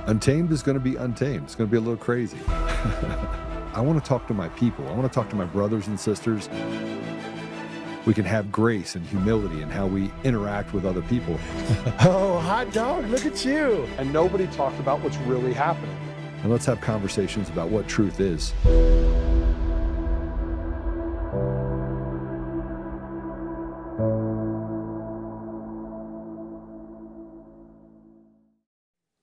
Untamed is going to be untamed. It's going to be a little crazy. I want to talk to my people. I want to talk to my brothers and sisters. We can have grace and humility in how we interact with other people. Oh, hot dog, look at you. And nobody talked about what's really happening. And let's have conversations about what truth is.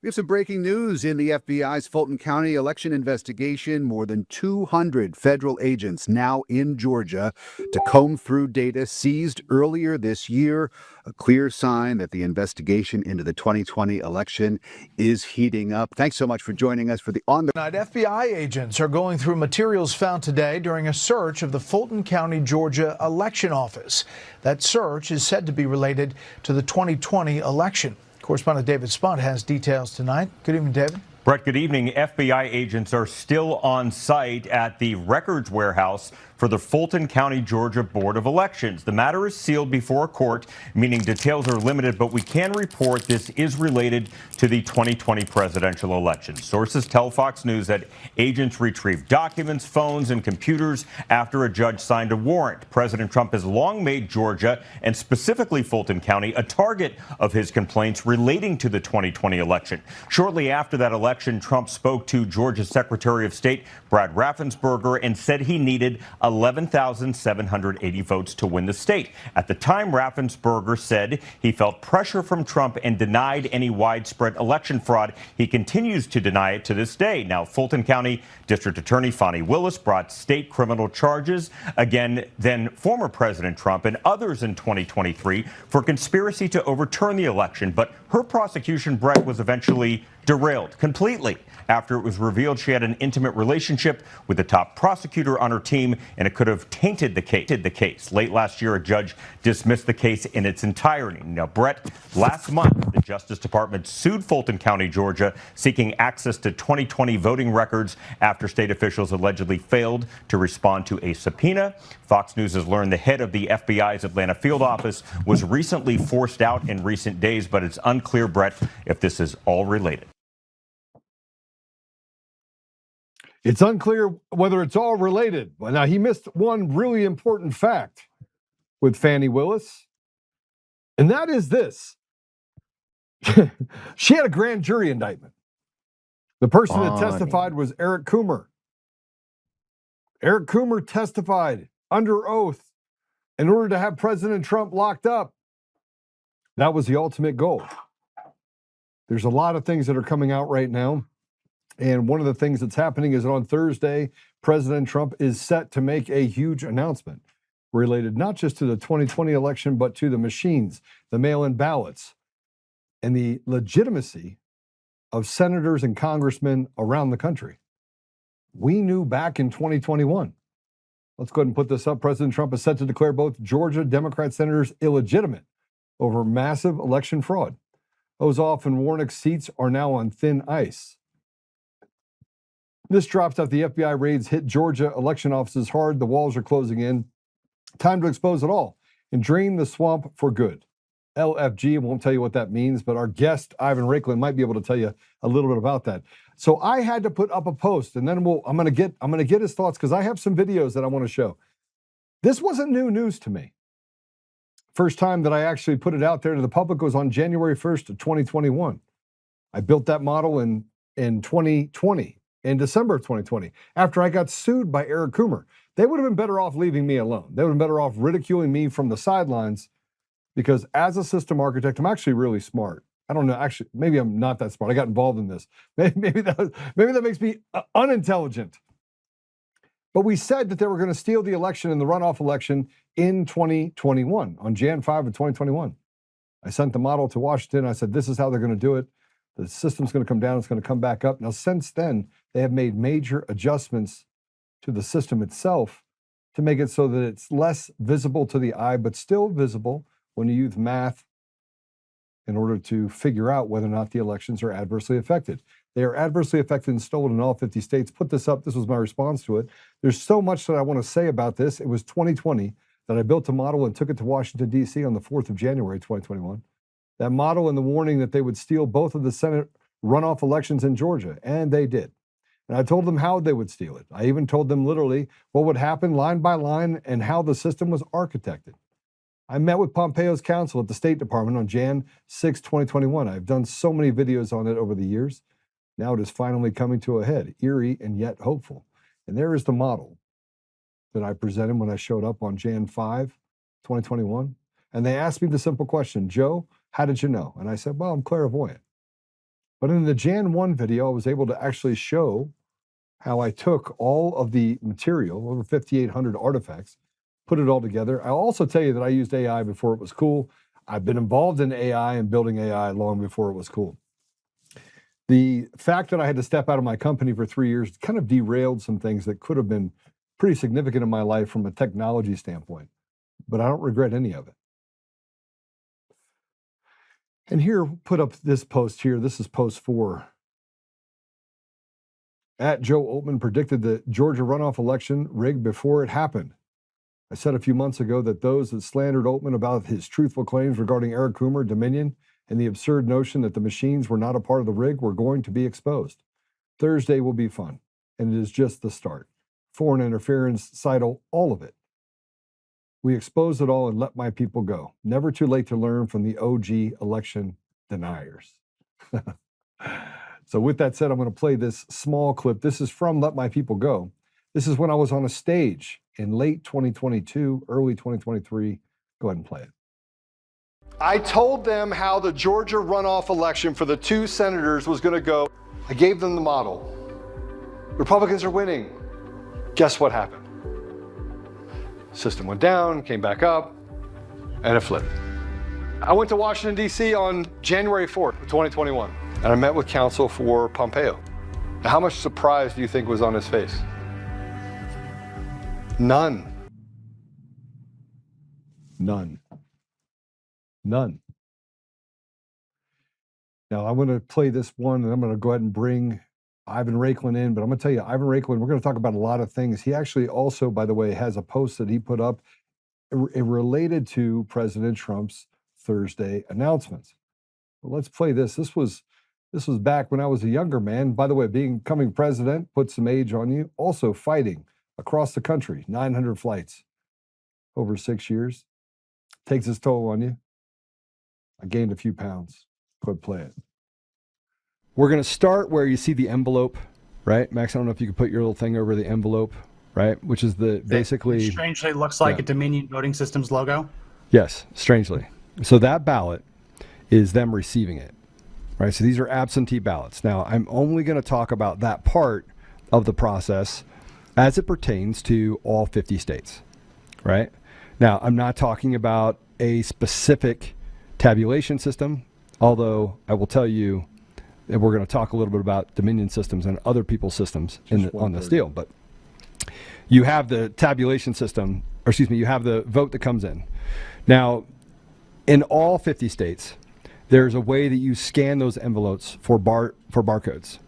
We have some breaking news in the FBI's Fulton County election investigation. More than 200 federal agents now in Georgia to comb through data seized earlier this year. A clear sign that the investigation into the 2020 election is heating up. Thanks so much for joining us for the On the Night. FBI agents are going through materials found today during a search of the Fulton County, Georgia election office. That search is said to be related to the 2020 election. Correspondent David Spott has details tonight. Good evening, David. Brett, good evening. FBI agents are still on site at the records warehouse for the Fulton County, Georgia Board of Elections. The matter is sealed before a court, meaning details are limited, but we can report this is related to the 2020 presidential election. Sources tell Fox News that agents retrieved documents, phones, and computers after a judge signed a warrant. President Trump has long made Georgia, and specifically Fulton County, a target of his complaints relating to the 2020 election. Shortly after that election, Trump spoke to Georgia's Secretary of State, Brad Raffensperger, and said he needed 11,780 votes to win the state. At the time, Raffensperger said he felt pressure from Trump and denied any widespread election fraud. He continues to deny it to this day. Now, Fulton County District Attorney Fani Willis brought state criminal charges against then former President Trump and others in 2023 for conspiracy to overturn the election. But her prosecution, Brett, was eventually derailed completely after it was revealed she had an intimate relationship with the top prosecutor on her team, and it could have tainted the case. Late last year, a judge dismissed the case in its entirety. Now, Brett, last month, the Justice Department sued Fulton County, Georgia, seeking access to 2020 voting records after state officials allegedly failed to respond to a subpoena. Fox News has learned the head of the FBI's Atlanta field office was recently forced out in recent days, but it's unclear, Brett, if this is all related. It's unclear whether it's all related. Now, he missed one really important fact with Fani Willis, and that is this. She had a grand jury indictment. The person that testified was Eric Coomer. Eric Coomer testified under oath in order to have President Trump locked up. That was the ultimate goal. There's a lot of things that are coming out right now. And one of the things that's happening is that on Thursday, President Trump is set to make a huge announcement related not just to the 2020 election, but to the machines, the mail-in ballots, and the legitimacy of senators and congressmen around the country. We knew back in 2021. Let's go ahead and put this up. President Trump is set to declare both Georgia Democrat senators illegitimate over massive election fraud. Ossoff and Warnock's seats are now on thin ice. This drops after the FBI raids hit Georgia election offices hard. The walls are closing in. Time to expose it all and drain the swamp for good. LFG won't tell you what that means, but our guest, Ivan Raiklin, might be able to tell you a little bit about that. So I had to put up a post, and then I'm going to get his thoughts because I have some videos that I want to show. This wasn't new news to me. First time that I actually put it out there to the public was on January 1st of 2021. I built that model in 2020. In December of 2020, after I got sued by Eric Coomer. They would have been better off leaving me alone. They would have been better off ridiculing me from the sidelines because as a system architect, I'm actually really smart. I don't know, actually, maybe I'm not that smart. I got involved in this. Maybe that makes me unintelligent. But we said that they were going to steal the election and the runoff election in 2021, on Jan 5 of 2021. I sent the model to Washington. I said, this is how they're going to do it. The system's going to come down. It's going to come back up. Now, since then, they have made major adjustments to the system itself to make it so that it's less visible to the eye, but still visible when you use math in order to figure out whether or not the elections are adversely affected. They are adversely affected and stolen in all 50 states. Put this up. This was my response to it. There's so much that I want to say about this. It was 2020 that I built a model and took it to Washington, D.C. on the 4th of January, 2021. That model and the warning that they would steal both of the Senate runoff elections in Georgia, and they did. And I told them how they would steal it. I even told them literally what would happen line by line and how the system was architected. I met with Pompeo's counsel at the State Department on Jan 6, 2021. I've done so many videos on it over the years. Now it is finally coming to a head, eerie and yet hopeful. And there is the model that I presented when I showed up on Jan 5, 2021. And they asked me the simple question, Joe, how did you know? And I said, well, I'm clairvoyant. But in the Jan 1 video, I was able to actually show how I took all of the material, over 5,800 artifacts, put it all together. I'll also tell you that I used AI before it was cool. I've been involved in AI and building AI long before it was cool. The fact that I had to step out of my company for 3 years kind of derailed some things that could have been pretty significant in my life from a technology standpoint, but I don't regret any of it. And here, put up this post here. This is post 4. At Joe Oltmann predicted the Georgia runoff election rigged before it happened. I said a few months ago that those that slandered Oltmann about his truthful claims regarding Eric Coomer, Dominion, and the absurd notion that the machines were not a part of the rig were going to be exposed. Thursday will be fun, and it is just the start. Foreign interference, CITL, all of it. We expose it all and let my people go. Never too late to learn from the OG election deniers. So with that said, I'm going to play this small clip. This is from Let My People Go. This is when I was on a stage in late 2022, early 2023. Go ahead and play it. I told them how the Georgia runoff election for the 2 senators was going to go. I gave them the model. Republicans are winning. Guess what happened? System went down, came back up, and it flipped. I went to Washington, D.C. on January 4th, 2021, and I met with counsel for Pompeo. Now, how much surprise do you think was on his face? None. None. None. Now, I'm going to play this one, and I'm going to go ahead and bring Ivan Raiklin in, but I'm going to tell you, Ivan Raiklin, we're going to talk about a lot of things. He actually also, by the way, has a post that he put up related to President Trump's Thursday announcements. But let's play this. This was back when I was a younger man. By the way, becoming president puts some age on you. Also fighting across the country, 900 flights over 6 years. Takes its toll on you. I gained a few pounds. Go ahead, play it. We're going to start where you see the envelope, right? Max, I don't know if you could put your little thing over the envelope, right? Which is the basically... Strangely looks like a Dominion Voting Systems logo. Yes, strangely. So that ballot is them receiving it, right? So these are absentee ballots. Now, I'm only going to talk about that part of the process as it pertains to all 50 states, right? Now, I'm not talking about a specific tabulation system, although I will tell you that we're going to talk a little bit about Dominion systems and other people's systems on this deal. But you have the tabulation system, or excuse me, you have the vote that comes in. Now, in all 50 states, there's a way that you scan those envelopes for barcodes.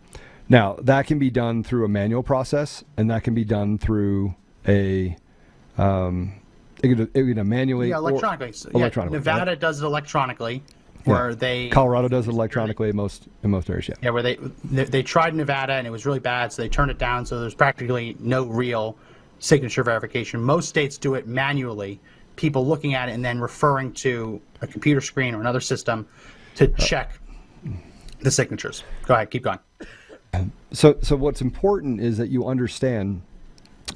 Now, that can be done through a manual process, and that can be done through a manually electronically. Or electronically. Nevada right? does it electronically, where they Colorado does it electronically in most areas. Yeah, where they tried Nevada and it was really bad, so they turned it down. So there's practically no real signature verification. Most states do it manually. People looking at it and then referring to a computer screen or another system to check the signatures. Go ahead, keep going. So what's important is that you understand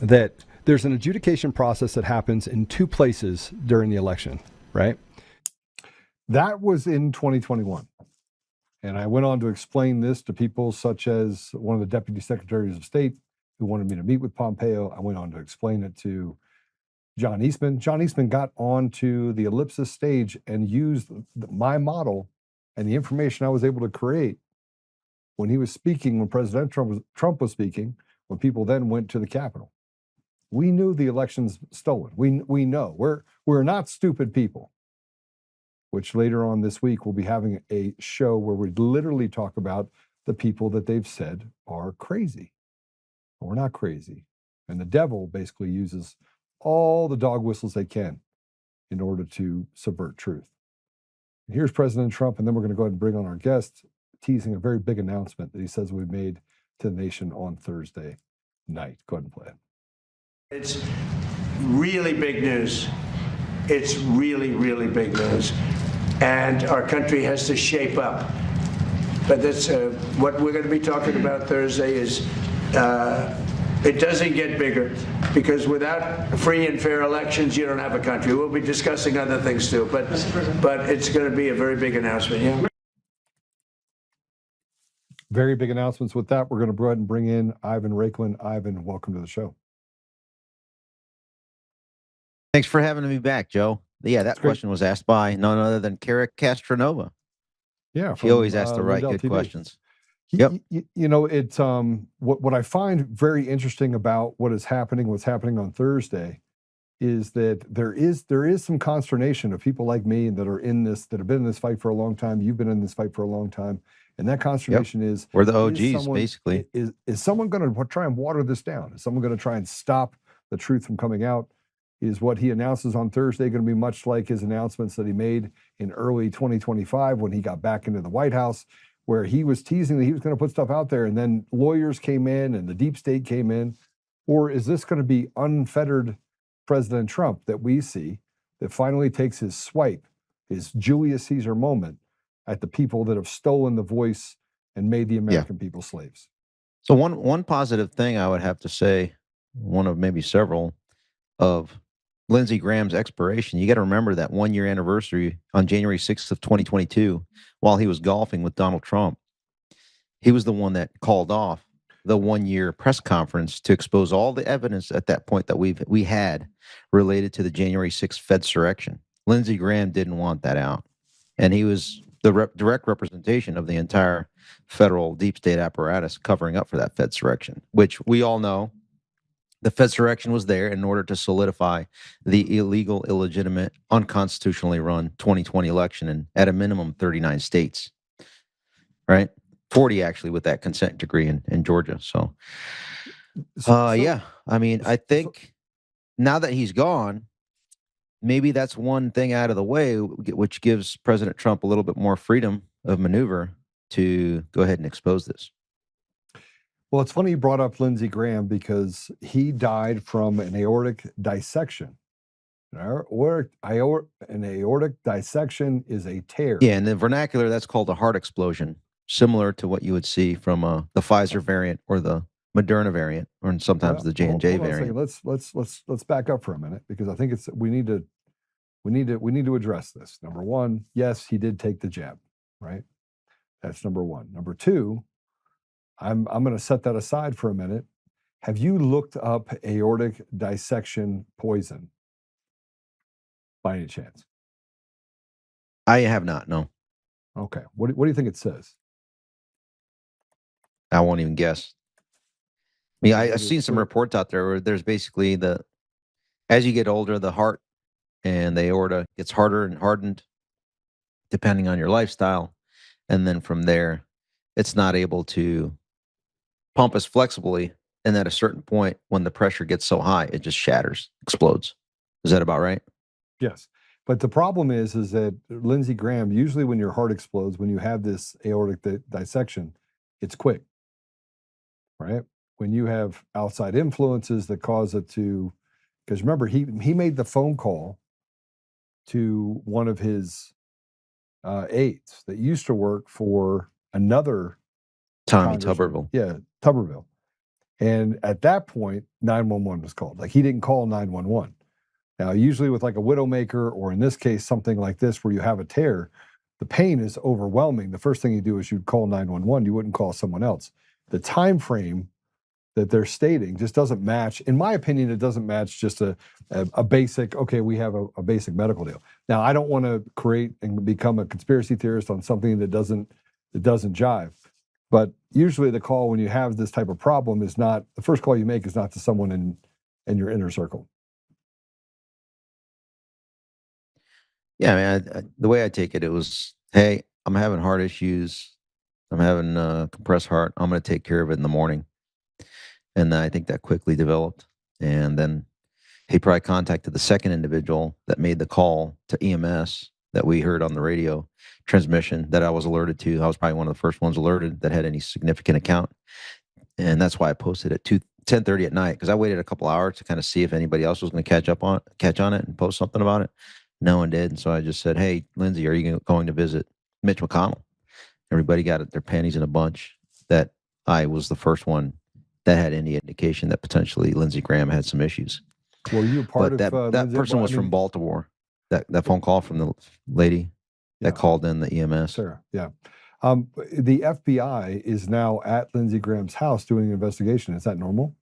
that there's an adjudication process that happens in 2 places during the election, right? That was in 2021. And I went on to explain this to people such as one of the deputy secretaries of state who wanted me to meet with Pompeo. I went on to explain it to John Eastman. John Eastman got onto the ellipsis stage and used my model and the information I was able to create when he was speaking, when President Trump was speaking, when people then went to the Capitol. We knew the election's stolen. We know. We're not stupid people, which later on this week we'll be having a show where we literally talk about the people that they've said are crazy. We're not crazy. And the devil basically uses all the dog whistles they can in order to subvert truth. And here's President Trump, and then we're going to go ahead and bring on our guest, teasing a very big announcement that he says we made to the nation on Thursday night. Go ahead and play it. It's really big news. It's really, really big news. And our country has to shape up. But that's what we're going to be talking about Thursday is it doesn't get bigger, because without free and fair elections, you don't have a country. We'll be discussing other things too, but it's going to be a very big announcement. Yeah. Very big announcements with that. We're going to go ahead and bring in Ivan Raiklin. Ivan, welcome to the show. Thanks for having me back, Joe. Yeah, that question was asked by none other than Kara Castronova. Yeah. She always asks the right good questions. Yep. You know, it's what I find very interesting about what's happening on Thursday is that there is some consternation of people like me that are in this, that have been in this fight for a long time. You've been in this fight for a long time. And that consternation is, we're the OGs, basically. Is someone going to try and water this down? Is someone going to try and stop the truth from coming out? Is what he announces on Thursday going to be much like his announcements that he made in early 2025 when he got back into the White House, where he was teasing that he was going to put stuff out there, and then lawyers came in and the deep state came in? Or is this going to be unfettered President Trump that we see, that finally takes his swipe, his Julius Caesar moment at the people that have stolen the voice and made the American people slaves? So one positive thing I would have to say, one of maybe several, of Lindsey Graham's expiration. You got to remember that 1 year anniversary on January 6th of 2022, while he was golfing with Donald Trump. He was the one that called off the 1 year press conference to expose all the evidence at that point that we had related to the January 6th Fedsurrection. Lindsey Graham didn't want that out. And he was the direct representation of the entire federal deep state apparatus covering up for that Fedsurrection, which we all know the Fedsurrection was there in order to solidify the illegal, illegitimate, unconstitutionally run 2020 election in, at a minimum, 39 states, right? 40 actually with that consent decree in Georgia. So yeah, I mean, I think now that he's gone, maybe that's one thing out of the way, which gives President Trump a little bit more freedom of maneuver to go ahead and expose this. Well, it's funny you brought up Lindsey Graham, because he died from an aortic dissection. An aortic dissection is a tear. Yeah, in the vernacular, that's called a heart explosion, similar to what you would see from the Pfizer variant or the Moderna variant, or sometimes the J&J variant. Let's back up for a minute, because I think we need to address this. Number one, yes, he did take the jab, right? That's number one. Number two, I'm going to set that aside for a minute. Have you looked up aortic dissection poison by any chance? I have not, no. Okay. What do you think it says? I won't even guess. I mean, I've seen some reports out there where there's basically as you get older, the heart and the aorta gets harder and hardened depending on your lifestyle. And then from there, it's not able to pump as flexibly. And at a certain point, when the pressure gets so high, it just shatters, explodes. Is that about right? Yes. But the problem is that Lindsey Graham, usually when your heart explodes, when you have this aortic dissection, it's quick, right? When you have outside influences that cause it to, because remember, he made the phone call to one of his aides that used to work for another Tommy Tuberville. Yeah, Tuberville. And at that point, 911 was called. Like, he didn't call 911. Now, usually with like a widowmaker, or in this case, something like this where you have a tear, the pain is overwhelming. The first thing you do is you'd call 911. You wouldn't call someone else. The time frame that they're stating just doesn't match. In my opinion, it doesn't match just a basic, okay, we have a basic medical deal. Now, I don't want to create and become a conspiracy theorist on something that doesn't jive. But usually the call when you have this type of problem is not, the first call you make is not to someone in your inner circle. Yeah, man, the way I take it, it was, hey, I'm having heart issues. I'm having a compressed heart. I'm going to take care of it in the morning. And I think that quickly developed. And then he probably contacted the second individual that made the call to EMS that we heard on the radio transmission that I was alerted to. I was probably one of the first ones alerted that had any significant account. And that's why I posted at 10:30 at night, because I waited a couple hours to kind of see if anybody else was going to catch on it and post something about it. No one did. And so I just said, hey, Lindsay, are you going to visit Mitch McConnell? Everybody got their panties in a bunch that I was the first one that had any indication that potentially Lindsey Graham had some issues. Were you part But of that person was from Baltimore. That phone call from the lady that called in the EMS. Sarah, yeah. The FBI is now at Lindsey Graham's house doing an investigation. Is that normal?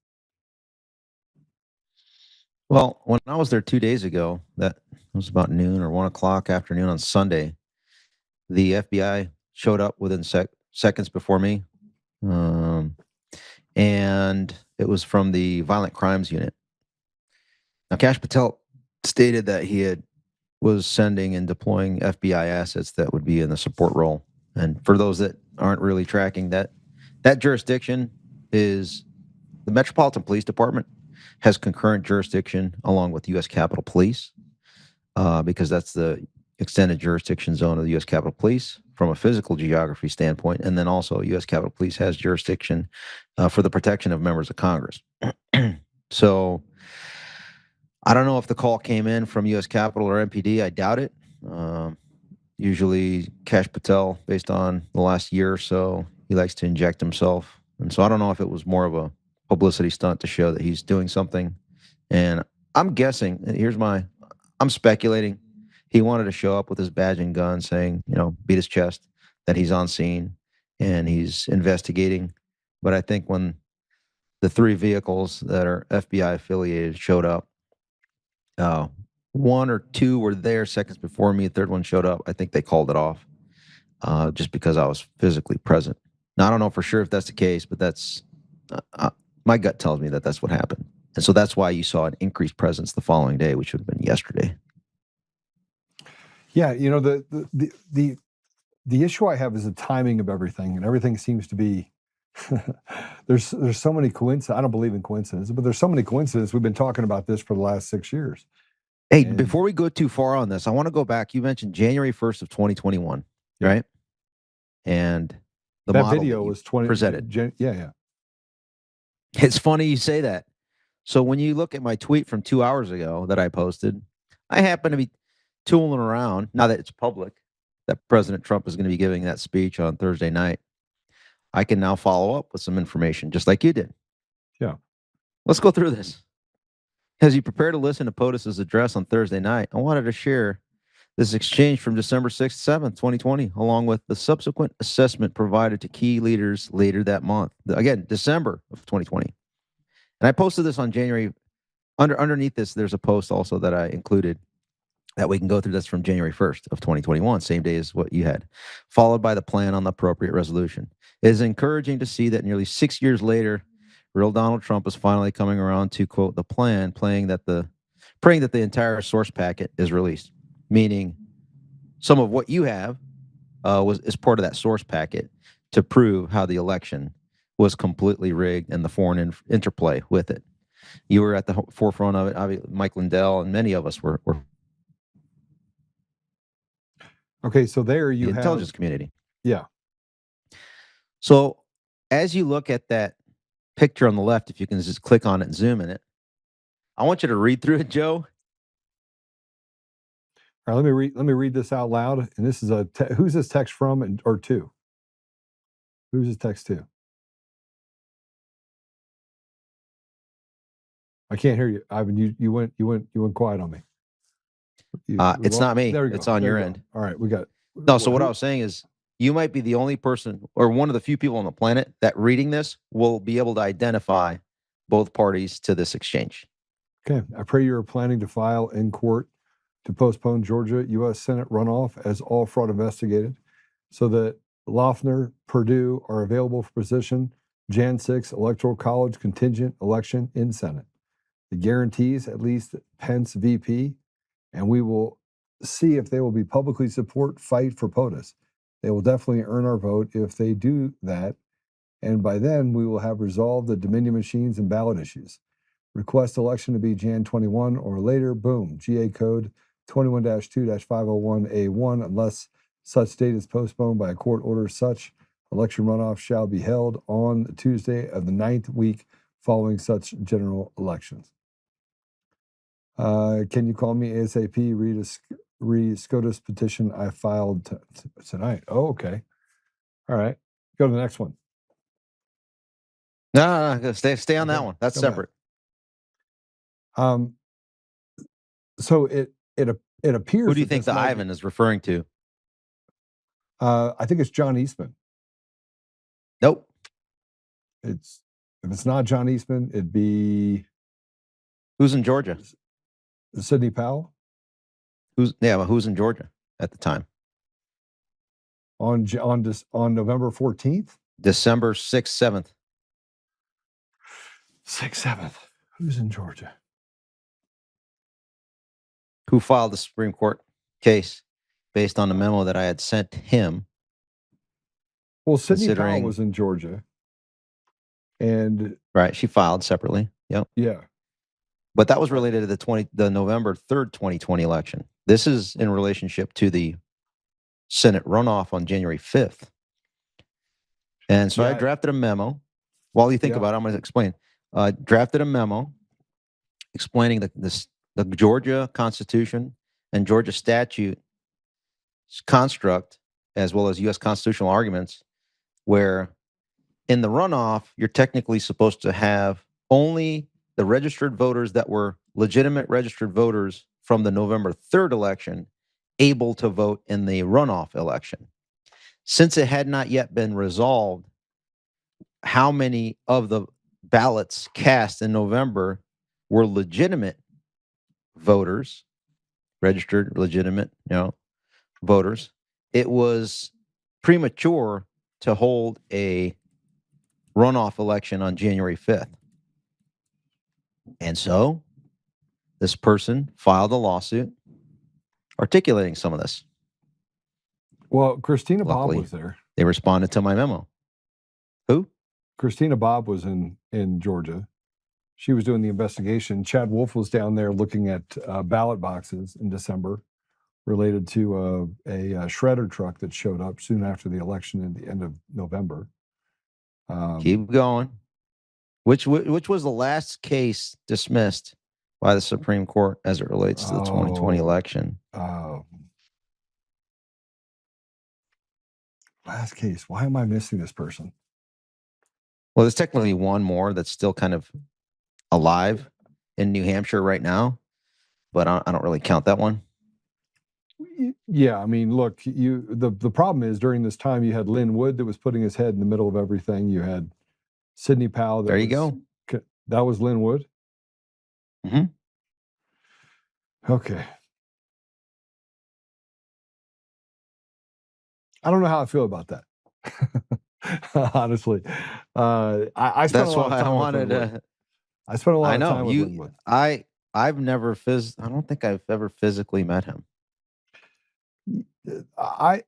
Well, when I was there 2 days ago, that was about noon or 1 o'clock afternoon on Sunday, the FBI showed up within seconds before me. And it was from the Violent Crimes Unit. Now, Kash Patel stated that he was sending and deploying FBI assets that would be in the support role. And for those that aren't really tracking, that jurisdiction is the Metropolitan Police Department has concurrent jurisdiction along with U.S. Capitol Police, because that's the extended jurisdiction zone of the U.S. Capitol Police from a physical geography standpoint. And then also U.S. Capitol Police has jurisdiction for the protection of members of Congress. So I don't know if the call came in from U.S. Capitol or MPD. I doubt it. Usually Kash Patel, based on the last year or so, he likes to inject himself. And so I don't know if it was more of a publicity stunt to show that he's doing something. And I'm guessing, I'm speculating, he wanted to show up with his badge and gun saying, beat his chest, that he's on scene and he's investigating. But I think when the 3 vehicles that are FBI affiliated showed up, 1 or 2 were there seconds before me. The 3rd one showed up. I think they called it off just because I was physically present. Now, I don't know for sure if that's the case, but that's my gut tells me that that's what happened. And so that's why you saw an increased presence the following day, which would have been yesterday. Yeah, the issue I have is the timing of everything, and everything seems to be there's so many coincidences. I don't believe in coincidences, but there's so many coincidences. We've been talking about this for the last 6 years. Hey, before we go too far on this, I want to go back. You mentioned January 1st of 2021, right? And that video was presented. Yeah. It's funny you say that. So when you look at my tweet from 2 hours ago that I posted, I happen to be tooling around, now that it's public, that President Trump is going to be giving that speech on Thursday night. I can now follow up with some information, just like you did. Yeah. Let's go through this. As you prepare to listen to POTUS's address on Thursday night, I wanted to share this exchange from December 6th, 7th, 2020, along with the subsequent assessment provided to key leaders later that month. Again, December of 2020. And I posted this on January. Underneath this, there's a post also that I included that we can go through. That's from January 1st of 2021, same day as what you had, followed by the plan on the appropriate resolution. It is encouraging to see that nearly 6 years later, real Donald Trump is finally coming around to, quote, the plan, praying that the entire source packet is released, meaning some of what you have is part of that source packet to prove how the election was completely rigged and the foreign interplay with it. You were at the forefront of it. Obviously, Mike Lindell and many of us were okay, so there you the have intelligence community. Yeah. So as you look at that picture on the left, if you can just click on it and zoom in it, I want you to read through it, Joe. All right, let me read this out loud. And this is who's this text from or to? Who's this text to? I can't hear you, Ivan. You went quiet on me. It's not me. There we go. It's on your end. All right, we got it. No, so what I was saying is you might be the only person or one of the few people on the planet that reading this will be able to identify both parties to this exchange. Okay. I pray you are planning to file in court to postpone Georgia U.S. Senate runoff as all fraud investigated so that Loeffner, Perdue are available for position Jan 6 Electoral College contingent election in Senate. It guarantees at least Pence VP, and we will see if they will be publicly fight for POTUS. They will definitely earn our vote if they do that, and by then we will have resolved the Dominion machines and ballot issues. Request election to be Jan 21 or later, boom, GA code 21-2-501A1, unless such date is postponed by a court order, such election runoff shall be held on Tuesday of the 9th week following such general elections. Can you call me ASAP? Read SCOTUS petition I filed tonight. Oh, okay. All right. Go to the next one. No, stay on that Okay, one. That's go back. separate. So it appears. Who do you that think this the might be- Ivan is referring to? I think it's John Eastman. Nope. If it's not John Eastman, it'd be Who's in Georgia? Sidney Powell Who's in Georgia at the time? on November 14th. December 6th, 7th. 6th, 7th. Who's in Georgia? Who filed the Supreme Court case based on the memo that I had sent him? Well, Sidney Powell Considering- was in Georgia. And Right, she filed separately. Yep. yeah, But that was related to the November 3rd, 2020 election. This is in relationship to the Senate runoff on January 5th. And so I Yeah. drafted a memo. While you think Yeah. about it, I'm going to explain. Drafted a memo explaining the Georgia Constitution and Georgia statute construct, as well as U.S. constitutional arguments, where in the runoff, you're technically supposed to have only the registered voters that were legitimate registered voters from the November 3rd election able to vote in the runoff election. Since it had not yet been resolved how many of the ballots cast in November were legitimate voters, registered legitimate, voters, it was premature to hold a runoff election on January 5th. And so this person filed a lawsuit articulating some of this. well, Christina Luckily. Bobb was there. They responded to my memo. Who? Christina Bobb was in Georgia. She was doing the investigation. Chad Wolf was down there looking at ballot boxes in December related to a shredder truck that showed up soon after the election at the end of November. Keep going. Which was the last case dismissed by the Supreme Court as it relates to the 2020 election? Last case. Why am I missing this person? Well, there's technically one more that's still kind of alive in New Hampshire right now, but I don't really count that one. Yeah, I mean, look, the problem is during this time you had Lynn Wood that was putting his head in the middle of everything. You had Sidney Powell. There you go. That was Lynn Wood. Mhm. Okay. I don't know how I feel about that. Honestly, I spent That's a lot why of I time with wanted Lynn Wood. to. I spent a lot I of time know with Lynn Wood. I don't think I've ever physically met him. I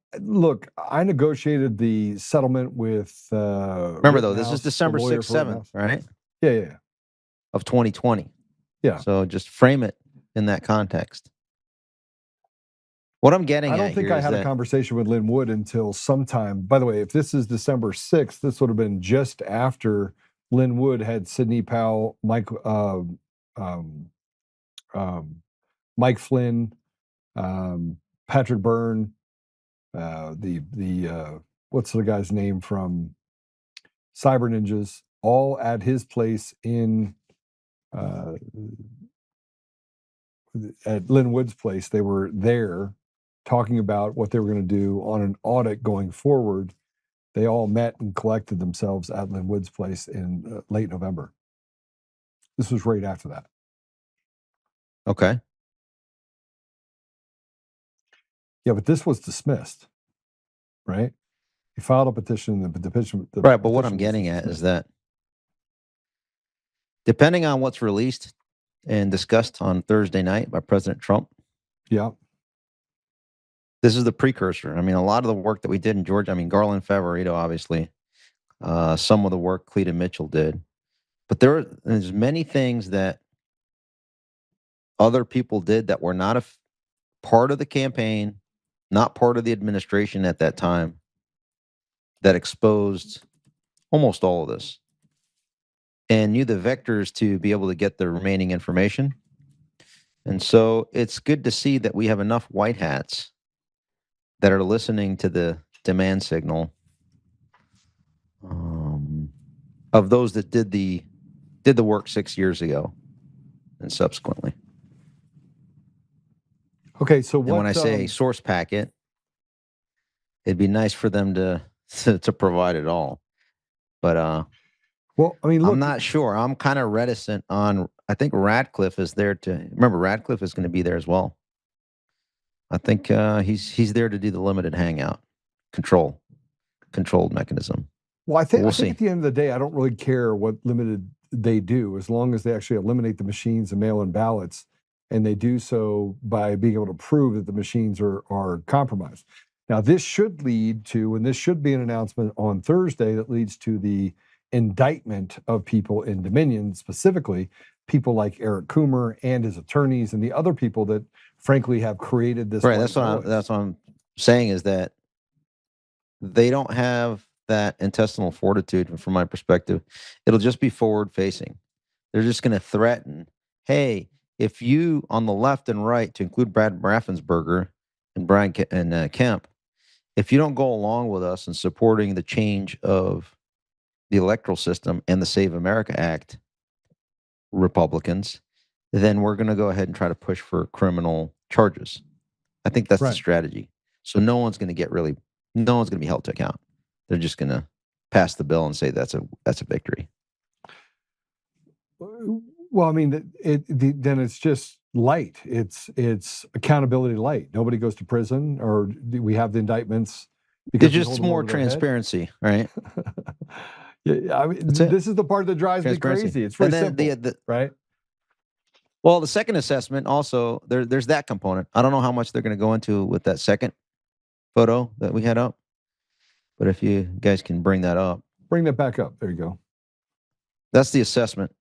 negotiated the settlement with. Remember though, this is Rittenhouse, the December lawyer 6th, for 7th, Rittenhouse. right? Yeah. Of 2020. Yeah. So just frame it in that context. What I'm getting I at don't think here I is had a that conversation with Lynn Wood until sometime. By the way, if this is December 6th, this would have been just after Lynn Wood had Sidney Powell, Mike Flynn, Patrick Byrne, what's the guy's name from Cyber Ninjas, all at his place in at Lynn Wood's place. They were there talking about what they were going to do on an audit going forward. They all met and collected themselves at Lynn Wood's place in late November. This was right after that. okay. Yeah, but this was dismissed, right? He filed a petition. The petition. Right, but what I'm petition was getting at is dismissed. that depending on what's released and discussed on Thursday night by President Trump, Yeah. this is the precursor. I mean, a lot of the work that we did in Georgia, I mean, Garland Favorito, obviously, some of the work Cleta Mitchell did, but there's many things that other people did that were not part of the campaign, not part of the administration at that time, that exposed almost all of this and knew the vectors to be able to get the remaining information. And so it's good to see that we have enough white hats that are listening to the demand signal of those that did the work 6 years ago and subsequently. Okay, so And when I say source packet, it'd be nice for them to provide it all. But well, I mean, look, I'm not sure. I'm kind of reticent on. I think Radcliffe is there to remember. Radcliffe is going to be there as well. I think he's there to do the limited hangout controlled mechanism. Well, I think We'll I think see. at the end of the day, I don't really care what limited they do, as long as they actually eliminate the machines and mail-in ballots, and they do so by being able to prove that the machines are compromised. Now, this should lead to, and this should be an announcement on Thursday that leads to the indictment of people in Dominion, specifically people like Eric Coomer and his attorneys and the other people that, frankly, have created this. Right. That's what I'm saying, is that they don't have that intestinal fortitude. From my perspective, it'll just be forward facing. They're just going to threaten, hey, if you on the left and right, to include Brad Raffensperger and Brian Kemp, if you don't go along with us in supporting the change of the electoral system and the Save America Act, Republicans, then we're going to go ahead and try to push for criminal charges. I think that's the strategy. So no one's going to be held to account. They're just going to pass the bill and say that's a victory. Well, I mean, then it's just light. It's accountability light. Nobody goes to prison, or we have the indictments. It's just more transparency, right? Yeah, I mean, this is the part that drives me crazy. It's pretty simple, right? Well, the second assessment also, there's that component. I don't know how much they're going to go into with that second photo that we had up, but if you guys can bring that up. Bring that back up. There you go. That's the assessment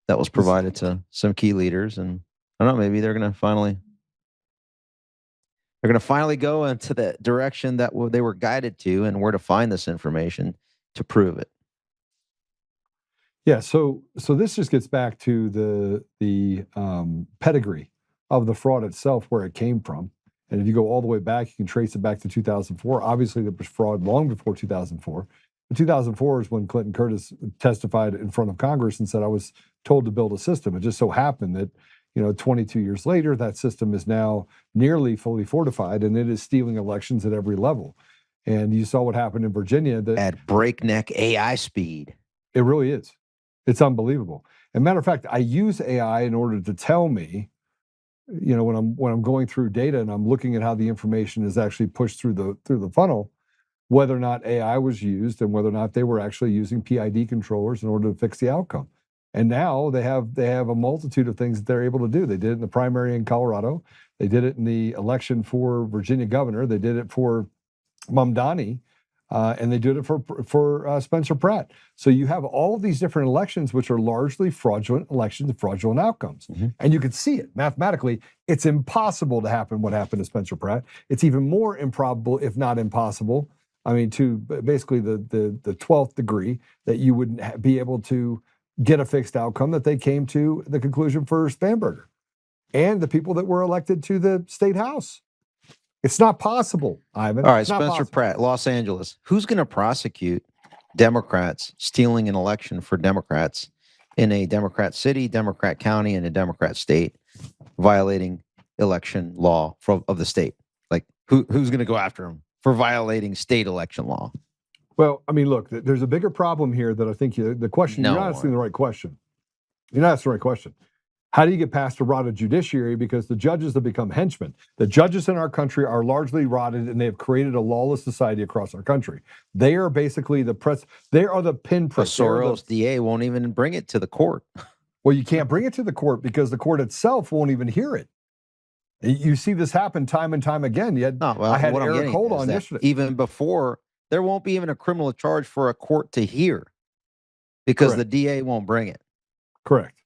that was provided to some key leaders, and I don't know, maybe they're going to finally go into the direction that they were guided to, and where to find this information to prove it. Yeah, so this just gets back to the pedigree of the fraud itself, where it came from. And if you go all the way back, you can trace it back to 2004. Obviously, there was fraud long before 2004. But 2004 is when Clinton Curtis testified in front of Congress and said, I was told to build a system. It just so happened that, 22 years later, that system is now nearly fully fortified, and it is stealing elections at every level. And you saw what happened in Virginia. At breakneck AI speed. It really is. It's unbelievable. As a matter of fact, I use AI in order to tell me, when I'm going through data and I'm looking at how the information is actually pushed through the funnel, whether or not AI was used and whether or not they were actually using PID controllers in order to fix the outcome. And now they have a multitude of things that they're able to do. They did it in the primary in Colorado. They did it in the election for Virginia governor. They did it for Mamdani. And they did it for Spencer Pratt. So you have all of these different elections, which are largely fraudulent elections and fraudulent outcomes. Mm-hmm. And you can see it mathematically. It's impossible to happen what happened to Spencer Pratt. It's even more improbable, if not impossible, to basically the 12th degree, that you would be able to get a fixed outcome, that they came to the conclusion for Spanberger and the people that were elected to the state house. It's not possible, Ivan. All right, Spencer Pratt, Los Angeles. Who's going to prosecute Democrats stealing an election for Democrats in a Democrat city, Democrat county, and a Democrat state, violating election law of the state? Like, who's going to go after him for violating state election law? Well, look, there's a bigger problem here that I think the question, you're not asking the right question. You're not asking the right question. How do you get past a rotted judiciary? Because the judges have become henchmen. The judges in our country are largely rotted, and they have created a lawless society across our country. They are basically they are the pinprick. The Soros DA won't even bring it to the court. Well, you can't bring it to the court because the court itself won't even hear it. You see this happen time and time again. I had Eric Holt on yesterday. Even before, there won't be even a criminal charge for a court to hear because the DA won't bring it. Correct.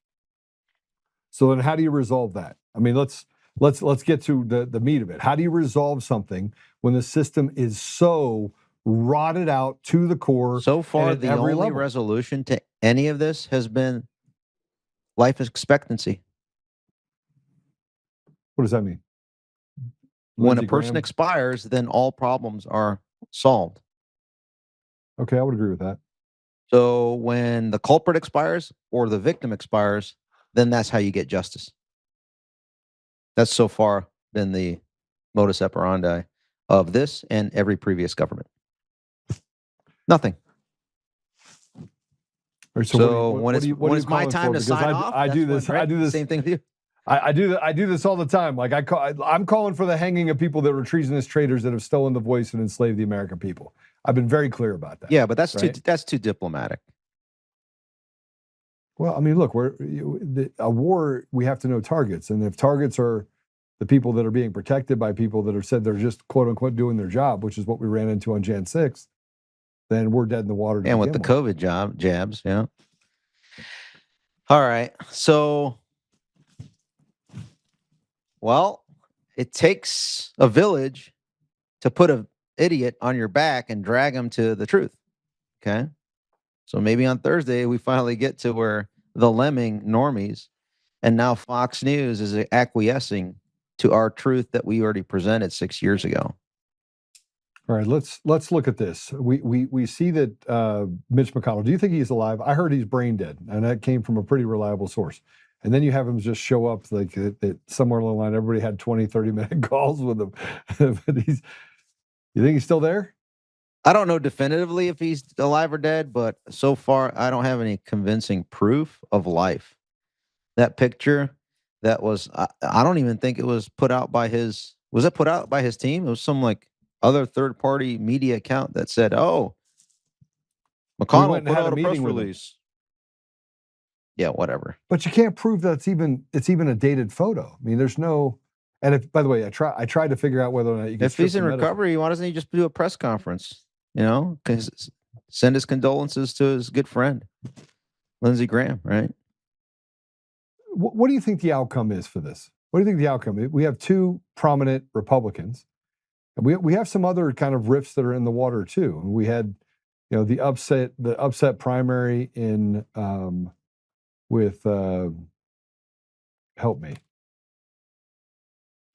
So then how do you resolve that? let's get to the meat of it. How do you resolve something when the system is so rotted out to the core? So far, and at the every only level? resolution to any of this has been life expectancy. What does that mean? When Lindsey a person Graham? expires, then all problems are solved. Okay, I would agree with that. So when the culprit expires or the victim expires, then that's how you get justice. That's so far been the modus operandi of this and every previous government. Nothing. All right, So what when are you it's my calling time for? to Because sign off, I do this. I do this. Same thing with you. I do this all the time. Like I'm calling for the hanging of people that were treasonous traitors that have stolen the voice and enslaved the American people. I've been very clear about that. Yeah, but that's right? too diplomatic. Well, I mean, look, a war. We have to know targets, and if targets are the people that are being protected by people that are said they're just quote unquote doing their job, which is what we ran into on Jan 6th, then we're dead in the water. And with the COVID jabs, yeah. All right, so. Well, it takes a village to put an idiot on your back and drag him to the truth. Okay. So maybe on Thursday, we finally get to where the lemming normies and now Fox News is acquiescing to our truth that we already presented 6 years ago. All right, let's look at this. We see that Mitch McConnell, do you think he's alive? I heard he's brain dead, and that came from a pretty reliable source. And then you have him just show up like that somewhere along the line, everybody had 20, 30-minute calls with him. But you think he's still there? I don't know definitively if he's alive or dead, but so far I don't have any convincing proof of life. That picture that was, I don't even think it was put out by was it put out by his team? It was some like other third-party media account that said, oh, McConnell put out a press release. Yeah, whatever. But you can't prove that it's even a dated photo. I mean, there's no. And if, by the way, I tried to figure out whether or not you can. If he's in recovery, why doesn't he just do a press conference? You know, send his condolences to his good friend, Lindsey Graham, right? What do you think the outcome is for this? What do you think the outcome is? We have two prominent Republicans, and we have some other kind of rifts that are in the water too. We had, the upset primary in. With help me,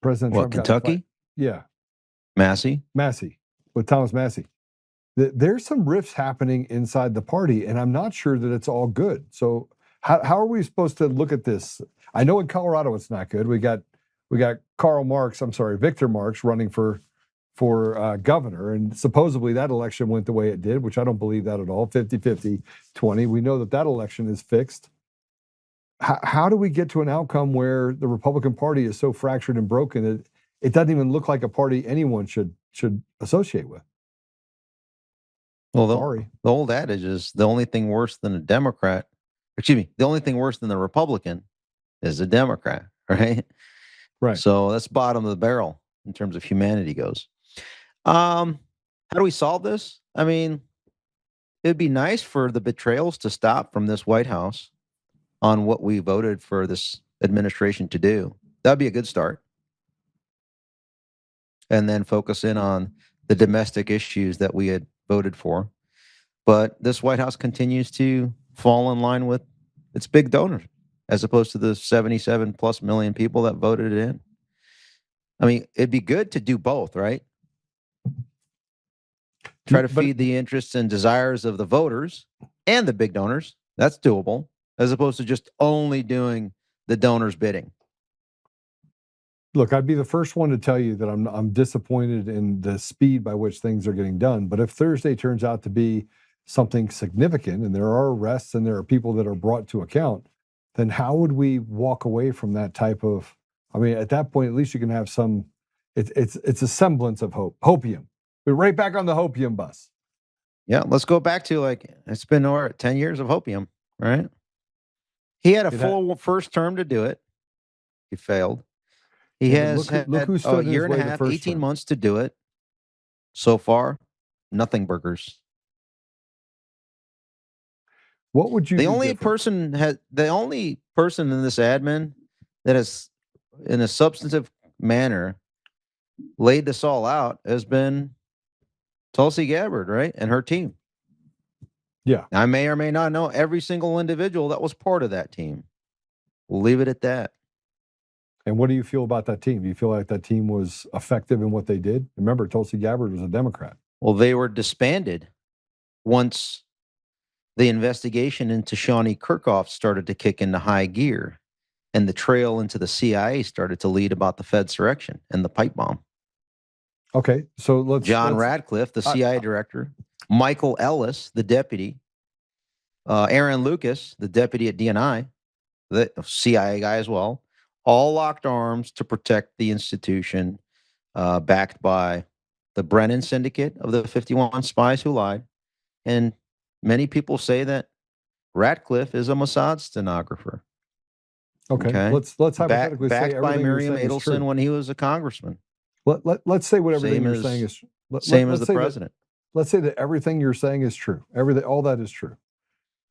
President Trump. Kentucky? Yeah, Massey with Thomas Massey. There's some rifts happening inside the party, and I'm not sure that it's all good. So how are we supposed to look at this? I know in Colorado it's not good. We got Victor Marx running for governor, and supposedly that election went the way it did, which I don't believe that at all. 50-50, 20. We know that election is fixed. How do we get to an outcome where the Republican Party is so fractured and broken that it doesn't even look like a party anyone should associate with? Well, the old adage is the only thing worse than the only thing worse than the Republican is a Democrat, right? Right. So that's bottom of the barrel in terms of humanity goes. How do we solve this? I mean, it'd be nice for the betrayals to stop from this White House on what we voted for this administration to do. That'd be a good start. And then focus in on the domestic issues that we had voted for. But this White House continues to fall in line with its big donors, as opposed to the 77 plus million people that voted it in. I mean, it'd be good to do both, right? Try to feed the interests and desires of the voters and the big donors. That's doable, as opposed to just only doing the donors' bidding. Look, I'd be the first one to tell you that I'm disappointed in the speed by which things are getting done. But if Thursday turns out to be something significant, and there are arrests and there are people that are brought to account, then how would we walk away from that type of? I mean, at that point, at least you can have some. It's a semblance of hopium. We're right back on the hopium bus. Yeah, let's go back to it's been 10 years of hopium, right? He had a full first term to do it. He failed. He has had a year and a half, 18 months to do it. So far, nothing burgers. What would you? The only person in this admin that has, in a substantive manner laid this all out has been Tulsi Gabbard, right? And her team. Yeah. I may or may not know every single individual that was part of that team. We'll leave it at that. And what do you feel about that team? Do you feel like that team was effective in what they did? Remember, Tulsi Gabbard was a Democrat. Well, they were disbanded once the investigation into Shawnee Kirkhoff started to kick into high gear, and the trail into the CIA started to lead about the Fedsurrection and the pipe bomb. Okay, so John Radcliffe, the CIA director, Michael Ellis, the deputy, Aaron Lucas, the deputy at DNI, the CIA guy as well, all locked arms to protect the institution, backed by the Brennan Syndicate of the 51 spies who lied. And many people say that Radcliffe is a Mossad stenographer. Okay. Let's hypothetically say backed by everything you're Miriam saying is true. Adelson when he was a congressman. Let's say what everything Same you're as- saying is Same as let's the say that- president. let's say that everything you're saying is true. Everything, all that is true,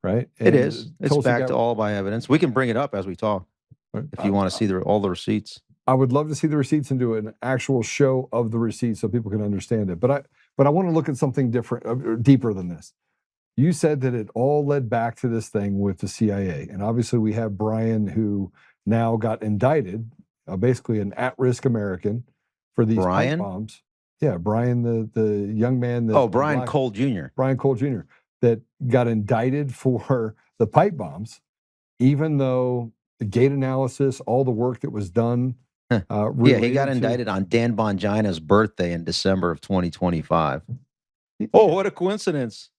right? It And is. It's Tulsi backed Gabbard- all by evidence. We can bring it up as we talk if you want to see all the receipts. I would love to see the receipts and do an actual show of the receipts so people can understand it. But I want to look at something different, deeper than this. You said that it all led back to this thing with the CIA, and obviously we have Brian, who now got indicted, basically an at-risk American for these pipe bombs. Yeah, Brian, the young man that Brian Cole Jr. Brian Cole Jr. that got indicted for the pipe bombs, even though the gate analysis, all the work that was done. Yeah, he got indicted on Dan Bongina's birthday in December of 2025. Oh, what a coincidence.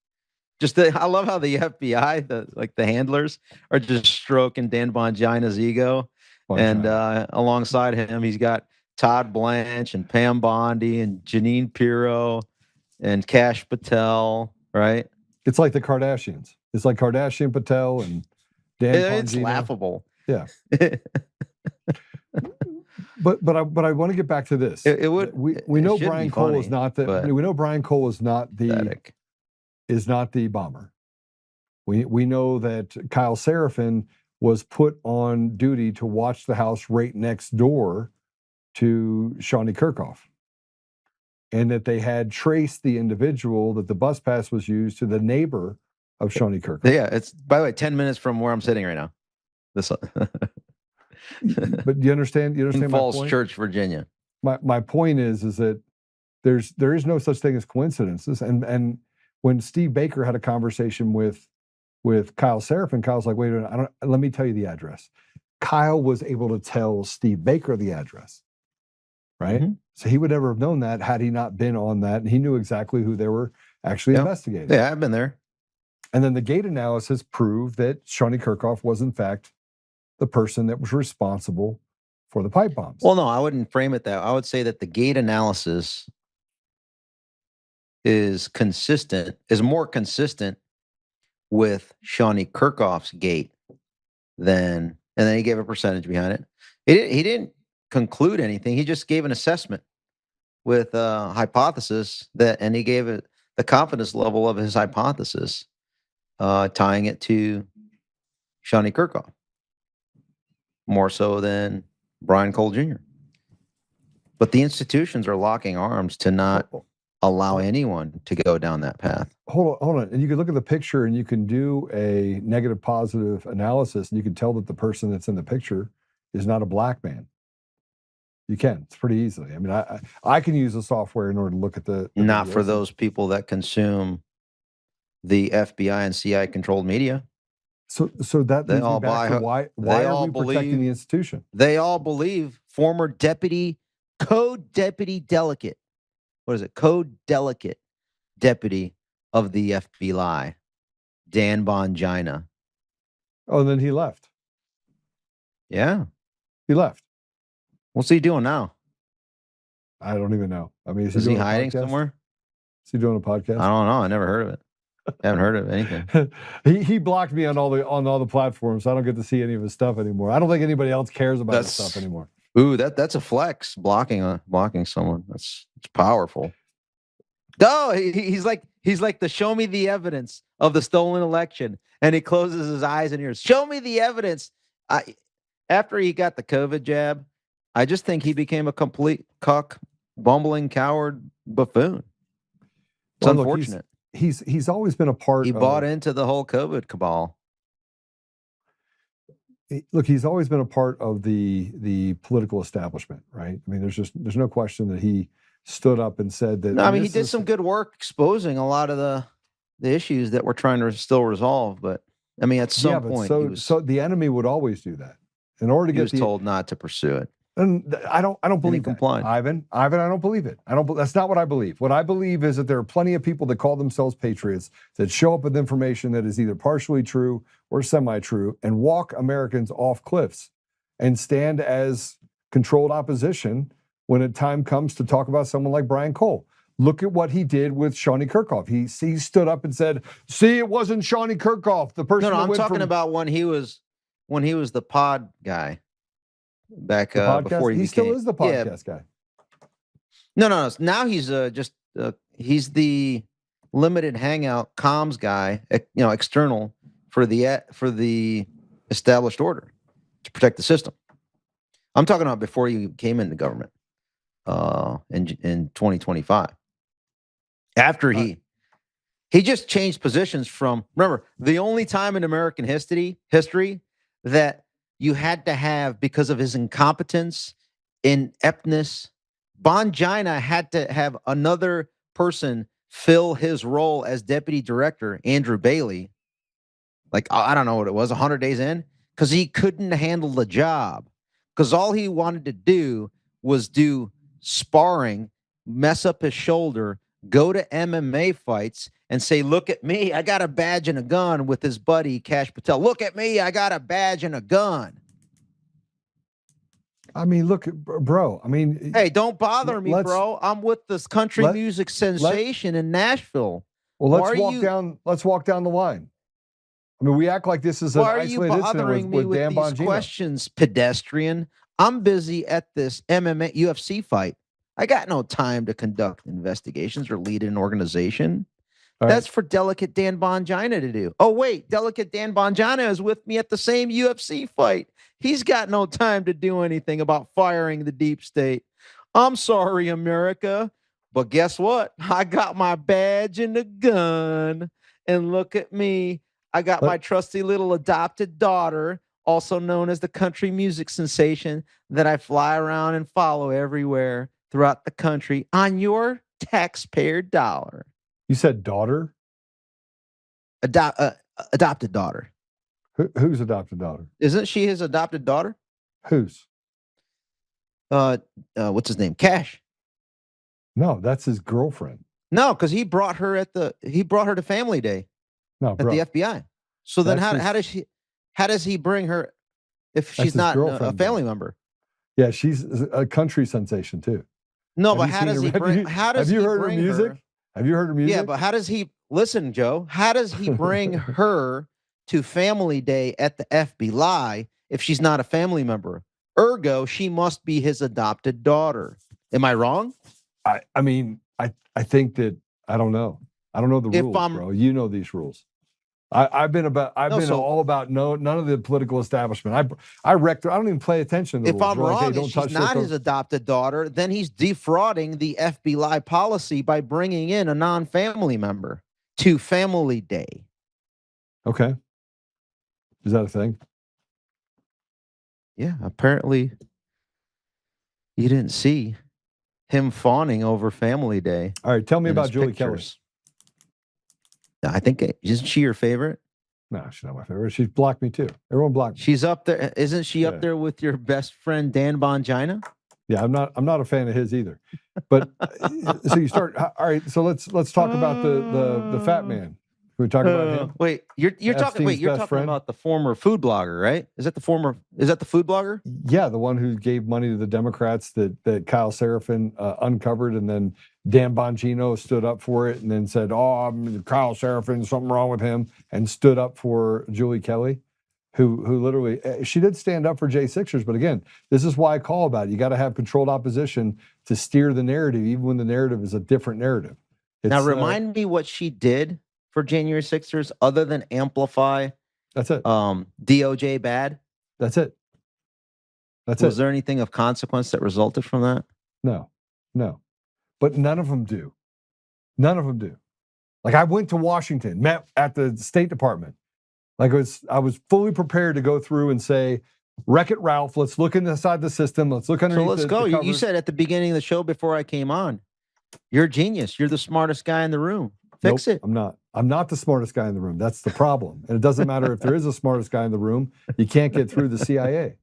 I love how the FBI, the handlers, are just stroking Dan Bongina's ego. And alongside him, he's got Todd Blanche and Pam Bondi and Janine Pirro and Kash Patel, right? It's like the Kardashians. It's like Kardashian Patel and Dan It's Bongino. laughable. Yeah. But I want to get back to this. We know Brian Cole is not we know Brian Cole is not the bomber. We know that Kyle Seraphin was put on duty to watch the house right next door to Shawnee Kirkhoff, and that they had traced the individual that the bus pass was used to the neighbor of Shawnee Kirkhoff. Yeah, it's, by the way, 10 minutes from where I'm sitting right now. This But you understand in my Falls point? Church, Virginia. My point is that there is no such thing as coincidences. And when Steve Baker had a conversation with Kyle Seraphin, Kyle's like, wait a minute, let me tell you the address. Kyle was able to tell Steve Baker the address, right? Mm-hmm. So he would never have known that had he not been on that, and he knew exactly who they were actually investigating. Yeah, I've been there. And then the gate analysis proved that Shawnee Kirkhoff was in fact the person that was responsible for the pipe bombs. Well, no, I wouldn't frame it that. I would say that the gate analysis is more consistent with Shawnee Kirkhoff's gate and then he gave a percentage behind it. He didn't conclude anything. He just gave an assessment with a hypothesis and he gave it the confidence level of his hypothesis, tying it to Shawnee Kirkhoff more so than Brian Cole Jr. But the institutions are locking arms to not allow anyone to go down that path. Hold on. And you can look at the picture and you can do a negative positive analysis and you can tell that the person that's in the picture is not a black man. You can. It's pretty easily. I mean, I can use the software in order to look at the not videos. For those people that consume the FBI and CIA controlled media. So that They leads all me back to why they are all we protecting the institution? They all believe former co-deputy delegate. What is it? Co-delegate deputy of the FBI, Dan Bongina. Oh, and then he left. Yeah. He left. What's he doing now? I don't even know. I mean, Is he doing a hiding podcast? somewhere? Is he doing a podcast? I don't know. I never heard of it. I haven't heard of anything. he blocked me on all the platforms, so I don't get to see any of his stuff anymore. I don't think anybody else cares about his stuff anymore. Ooh, that's a flex. Blocking someone. It's powerful. No, he's like the show me the evidence of the stolen election, and he closes his eyes and ears. Show me the evidence. After he got the COVID jab, I just think he became a complete cuck, bumbling coward buffoon. It's Well, look, unfortunate. he's always been a part He of, bought into the whole COVID cabal. look, he's always been a part of the political establishment, right? I mean, there's no question that he stood up and said that. No, I mean, he did some good work exposing a lot of the issues that we're trying to still resolve. But I mean, at some point, so the enemy would always do that in order to he get was told not to pursue it. And I don't believe that. complied. Ivan, I don't believe it. That's not what I believe. What I believe is that there are plenty of people that call themselves patriots that show up with information that is either partially true or semi-true and walk Americans off cliffs and stand as controlled opposition when a time comes to talk about someone like Brian Cole. Look at what he did with Shawnee Kirkhoff. He stood up and said, "See, it wasn't Shawnee Kirkhoff, the person." No, that I'm went talking from about when he was the pod guy back the podcast. before he still became- is the podcast guy. No. Now he's just he's the limited hangout comms guy, external for the established order to protect the system. I'm talking about before you came into government in 2025. After he just changed positions from, remember, the only time in American history that you had to have, because of his incompetence, ineptness, Bongina had to have another person fill his role as deputy director, Andrew Bailey. Like, I don't know what it was, 100 days in, because he couldn't handle the job. Because all he wanted to do was do sparring, mess up his shoulder, go to MMA fights, and say, "Look at me, I got a badge and a gun," with his buddy Kash Patel. "Look at me, I got a badge and a gun." I mean, look, bro. I mean, hey, don't bother me, bro. I'm with this country music sensation in Nashville. Well, let's walk down the line. I mean, we act like this is an isolated incident with Dan Bongino. These questions, pedestrian? I'm busy at this MMA UFC fight. I got no time to conduct investigations or lead an organization. That's for delicate Dan Bongina to do. Oh, wait, delicate Dan Bongina is with me at the same UFC fight. He's got no time to do anything about firing the deep state. I'm sorry, America, but guess what? I got my badge and a gun. And look at me. I got my trusty little adopted daughter, also known as the country music sensation, that I fly around and follow everywhere throughout the country on your taxpayer dollar. You said daughter? Adopted daughter. Whose adopted daughter? Isn't she his adopted daughter? Whose? What's his name? Cash. No, that's his girlfriend. No, because he brought her to Family Day. No, bro. At the FBI. So then how does he bring her if she's not a family member? Yeah, she's a country sensation too. No, but how does he bring? Have you heard her music? Have you heard her music? Yeah, but how does he listen, Joe? How does he bring her to Family Day at the FBI if she's not a family member? Ergo, she must be his adopted daughter. Am I wrong? I mean, I think that I don't know. I don't know the rules, bro. You know these rules. I've been all about none of the political establishment. I don't even pay attention to the rules. If I'm wrong, if she's not his adopted daughter, then he's defrauding the FBI policy by bringing in a non-family member to Family Day. Okay. Is that a thing? Yeah, apparently you didn't see him fawning over Family Day. All right, tell me about Julie Kelly. I think, isn't she your favorite? No, she's not my favorite. She's blocked me too. Everyone blocked me. She's up there. Isn't she up there with your best friend Dan Bongina? Yeah, I'm not a fan of his either. But so you start. All right, so let's talk about the fat man. Can we talk about him? Wait, you're talking about the former food blogger, right? Is that the food blogger? Yeah, the one who gave money to the Democrats that Kyle Seraphin uncovered, and then Dan Bongino stood up for it and then said, "Oh, Kyle Seraphin, something wrong with him," and stood up for Julie Kelly, who literally, she did stand up for J6ers, but again, this is why I call about it. You got to have controlled opposition to steer the narrative, even when the narrative is a different narrative. Now, remind me what she did for January 6ers other than amplify. That's it. DOJ bad. That's it. That's Was it. there anything of consequence that resulted from that? No. But none of them do. None of them do. Like I went to Washington, met at the State Department. Like I was fully prepared to go through and say, Wreck-It Ralph, let's look inside the system. Let's look underneath. So let's go. The You said at the beginning of the show before I came on, you're a genius. You're the smartest guy in the room. Fix it. I'm not. I'm not the smartest guy in the room. That's the problem. And it doesn't matter if there is a smartest guy in the room. You can't get through the CIA.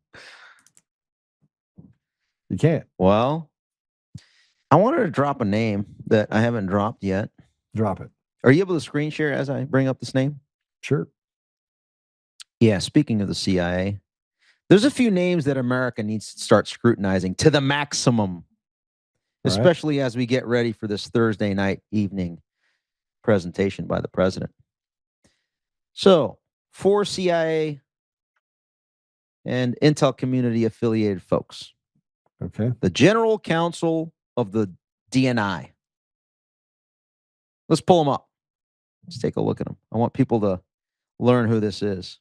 You can't. Well, I wanted to drop a name that I haven't dropped yet. Drop it. Are you able to screen share as I bring up this name? Sure. Yeah, speaking of the CIA, there's a few names that America needs to start scrutinizing to the maximum, especially as we get ready for this Thursday night evening presentation by the president. So, 4 CIA and intel community affiliated folks. Okay. The General Counsel of the DNI. Let's pull them up. Let's take a look at them. I want people to learn who this is.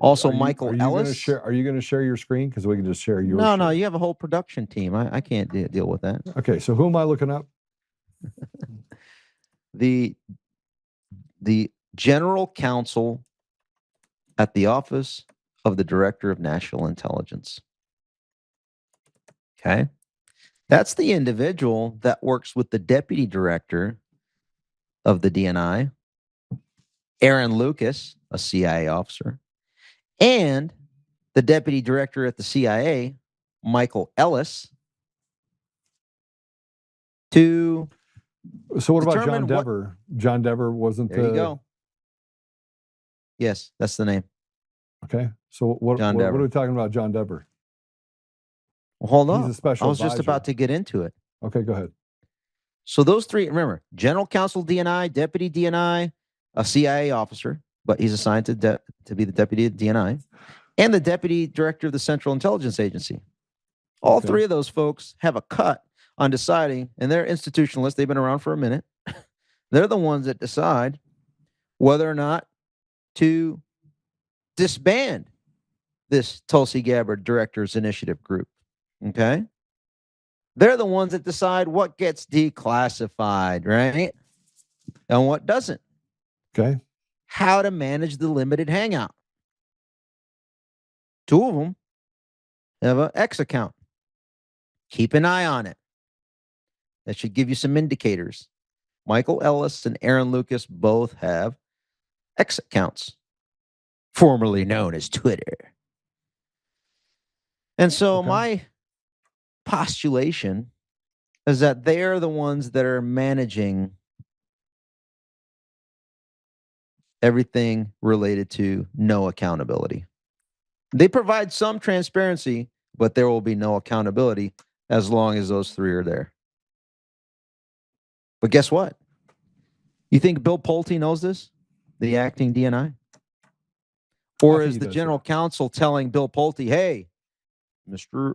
Also, Michael Ellis. Are you going to share your screen? Because we can just share your. No, you have a whole production team. I can't deal with that. Okay, so who am I looking up? The General Counsel at the Office of the Director of National Intelligence. Okay. That's the individual that works with the Deputy Director of the DNI, Aaron Lucas, a CIA officer, and the Deputy Director at the CIA, Michael Ellis, to So what about John Dever? John Dever wasn't there you go. Yes, that's the name. Okay. So what are we talking about John Dever? Well, hold on. He's a special I was just advisor. about to get into it. Okay, go ahead. So those three, remember, General Counsel DNI, Deputy DNI, a CIA officer, but he's assigned to be the Deputy DNI, and the Deputy Director of the Central Intelligence Agency. All three of those folks have a cut on deciding, and they're institutionalists, they've been around for a minute. They're the ones that decide whether or not to disband this Tulsi Gabbard Directors Initiative group. Okay? They're the ones that decide what gets declassified, right? And what doesn't. Okay. How to manage the limited hangout. 2 of them have an X account. Keep an eye on it. That should give you some indicators. Michael Ellis and Aaron Lucas both have X accounts, formerly known as Twitter. And so my postulation is that they're the ones that are managing everything related to no accountability. They provide some transparency, but there will be no accountability as long as those three are there. But guess what? You think Bill Pulte knows this? The acting DNI? Or is the general counsel telling Bill Pulte, hey, Mr.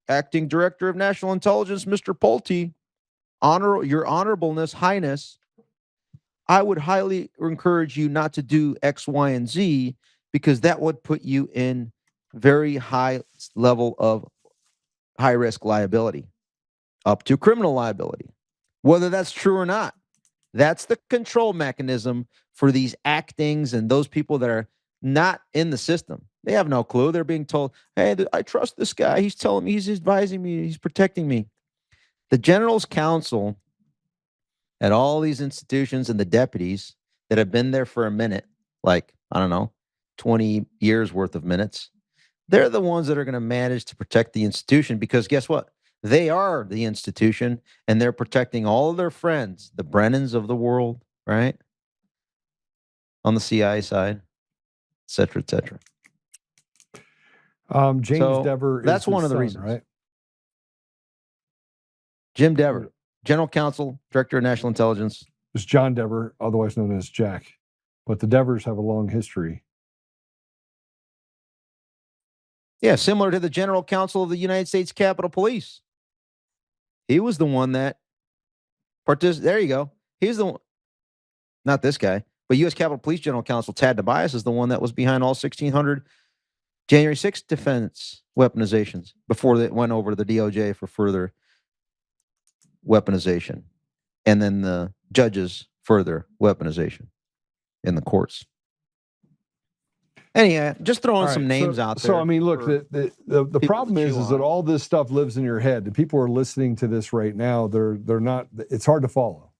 Acting Director of National Intelligence, Mr. Pulte, your honorableness, highness, I would highly encourage you not to do X, Y, and Z because that would put you in very high level of high risk liability, up to criminal liability. Whether that's true or not, that's the control mechanism for these actings and those people that are not in the system. They have no clue. They're being told, hey, I trust this guy. He's telling me, he's advising me, he's protecting me. The general's counsel at all these institutions and the deputies that have been there for a minute, like, I don't know, 20 years worth of minutes, they're the ones that are going to manage to protect the institution because guess what? They are the institution and they're protecting all of their friends, the Brennans of the world, right? On the CIA side, et cetera, et cetera. James Dever is that's one of the son, reasons, right? Jim Dever, General Counsel, Director of National Intelligence. It's John Dever, otherwise known as Jack. But the Devers have a long history. Yeah, similar to the General Counsel of the United States Capitol Police. He was the one that there you go. He's the one, not this guy, but U.S. Capitol Police General Counsel Tad Tobias is the one that was behind all 1,600 January 6th defense weaponizations before they went over to the DOJ for further weaponization. And then the judges further weaponization in the courts. Anyhow, just throwing some names out there. So I mean, look, the problem is that all this stuff lives in your head. The people who are listening to this right now, they're not. It's hard to follow,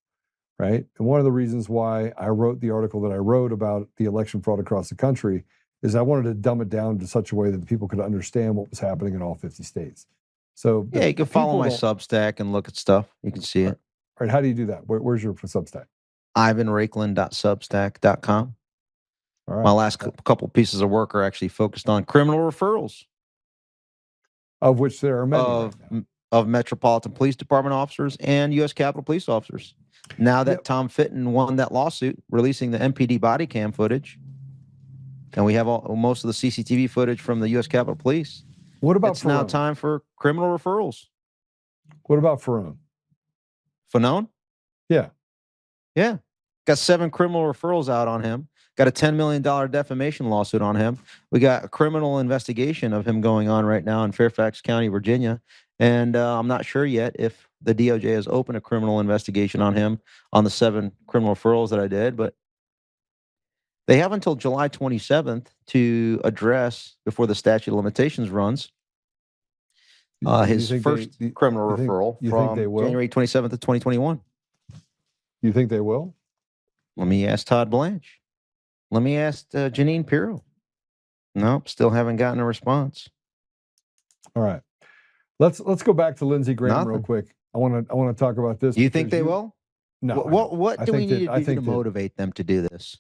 right? And one of the reasons why I wrote the article that I wrote about the election fraud across the country is I wanted to dumb it down to such a way that people could understand what was happening in all 50 states. So yeah, you can follow my Substack and look at stuff. You can see it. All right, how do you do that? Where's your Substack? IvanRaiklin.substack.com. All right. My last couple pieces of work are actually focused on criminal referrals. Of which there are many. Of Metropolitan Police Department officers and U.S. Capitol Police officers. Now that Tom Fitton won that lawsuit, releasing the MPD body cam footage, and we have most of the CCTV footage from the U.S. Capitol Police. What about It's now time for criminal referrals. What about Farone? Fanone? Yeah. Yeah. Got 7 criminal referrals out on him. Got a $10 million defamation lawsuit on him. We got a criminal investigation of him going on right now in Fairfax County, Virginia. And I'm not sure yet if the DOJ has opened a criminal investigation on him on the 7 criminal referrals that I did. But they have until July 27th to address, before the statute of limitations runs, his first criminal referral from January 27th of 2021. You think they will? Let me ask Todd Blanche. Let me ask Janine Pirro. Nope, still haven't gotten a response. All right, let's go back to Lindsey Graham real quick. I want to talk about this. You think they will? No. What do we need to do to motivate them to do this?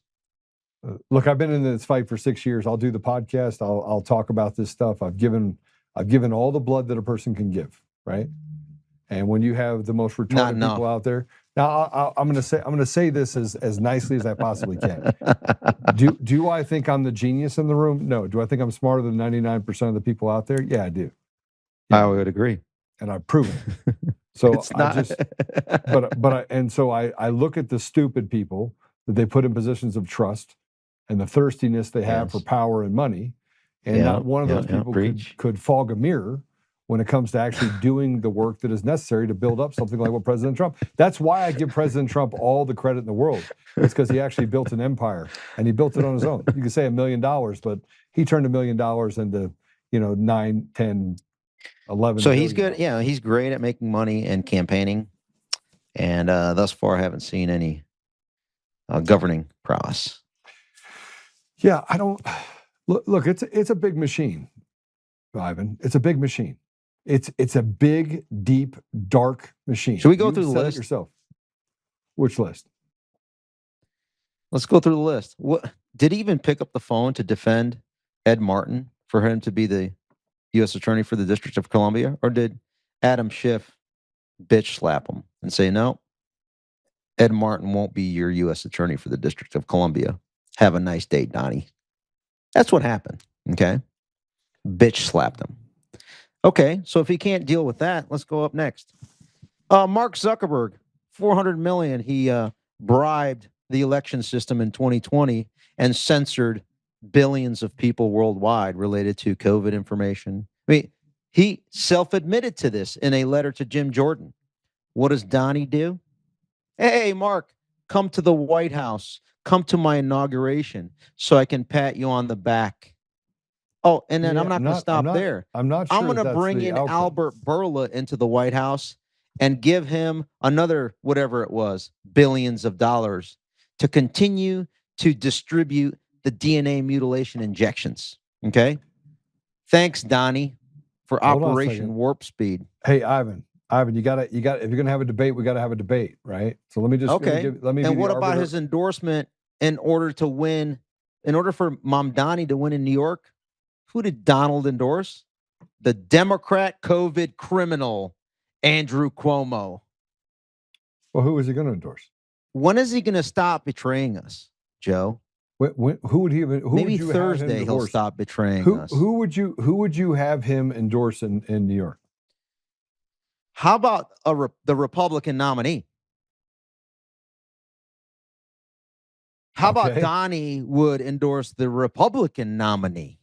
Look, I've been in this fight for 6 years. I'll do the podcast. I'll talk about this stuff. I've given all the blood that a person can give, right? And when you have the most retarded people out there, now I'm going to say this as nicely as I possibly can. Do I think I'm the genius in the room? No. Do I think I'm smarter than 99% of the people out there? Yeah, I do. I would agree, and I've proven it. So it's not. I look at the stupid people that they put in positions of trust and the thirstiness they have for power and money, and not one of those people could fog a mirror when it comes to actually doing the work that is necessary to build up something like what President Trump. That's why I give President Trump all the credit in the world. It's because he actually built an empire, and he built it on his own. You could say $1 million, but he turned $1 million into 9, 10, 11. So he's good. Yeah, he's great at making money and campaigning, and thus far I haven't seen any governing prowess. Yeah, I don't look. It's a big machine, Ivan. It's a big machine. It's a big, deep, dark machine. Should we go through the list yourself? Which list? Let's go through the list. What did he even pick up the phone to defend Ed Martin for him to be the U.S. Attorney for the District of Columbia, or did Adam Schiff bitch slap him and say, no, Ed Martin won't be your U.S. Attorney for the District of Columbia. Have a nice day, Donnie. That's what happened. Okay. Bitch slapped him. Okay. So if he can't deal with that, let's go up next. Mark Zuckerberg, $400 million. He bribed the election system in 2020 and censored billions of people worldwide related to COVID information. I mean, he self-admitted to this in a letter to Jim Jordan. What does Donnie do? Hey, Mark, come to the White House. Come to my inauguration so I can pat you on the back. Oh, and then I'm not going to stop there. I'm not sure. I'm going to bring in Albert Bourla into the White House and give him another, whatever it was, billions of dollars to continue to distribute the DNA mutilation injections. Okay. Thanks, Donnie, for Operation Warp Speed. Hey, Ivan, you got if you're going to have a debate, we got to have a debate, right? So let me just, let me and what about his endorsement in order to win, in order for Mamdani to win in New York? Who did Donald endorse? The Democrat COVID criminal, Andrew Cuomo. Well, who is he going to endorse? When is he going to stop betraying us, Joe? Who would he? Maybe Thursday he'll stop betraying us. Who would you have him endorse in New York? How about the Republican nominee? How about Donnie would endorse the Republican nominee?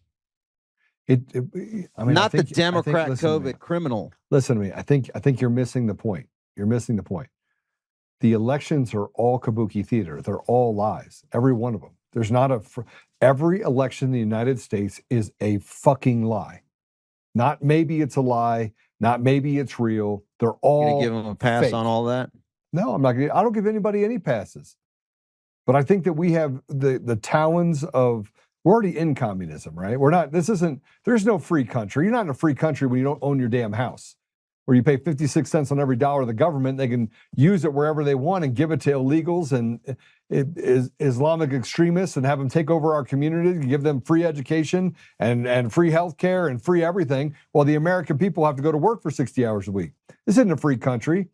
I mean, Not I think, the Democrat listen to me. COVID criminal. Listen to me. I think you're missing the point. You're missing the point. The elections are all kabuki theater. They're all lies. Every one of them. There's not every election in the United States is a fucking lie. Not maybe it's a lie. Not maybe it's real. They're all You're gonna give them a pass fake. on all that? No, I'm not gonna. I don't give anybody any passes. But I think that we have the talons of. We're already in communism, right? We're not. This isn't. There's no free country. You're not in a free country when you don't own your damn house, where you pay 56 cents on every dollar of the government. They can use it wherever they want and give it to illegals and Islamic extremists and have them take over our community, give them free education and free health care and free everything, while the American people have to go to work for 60 hours a week. This isn't a free country.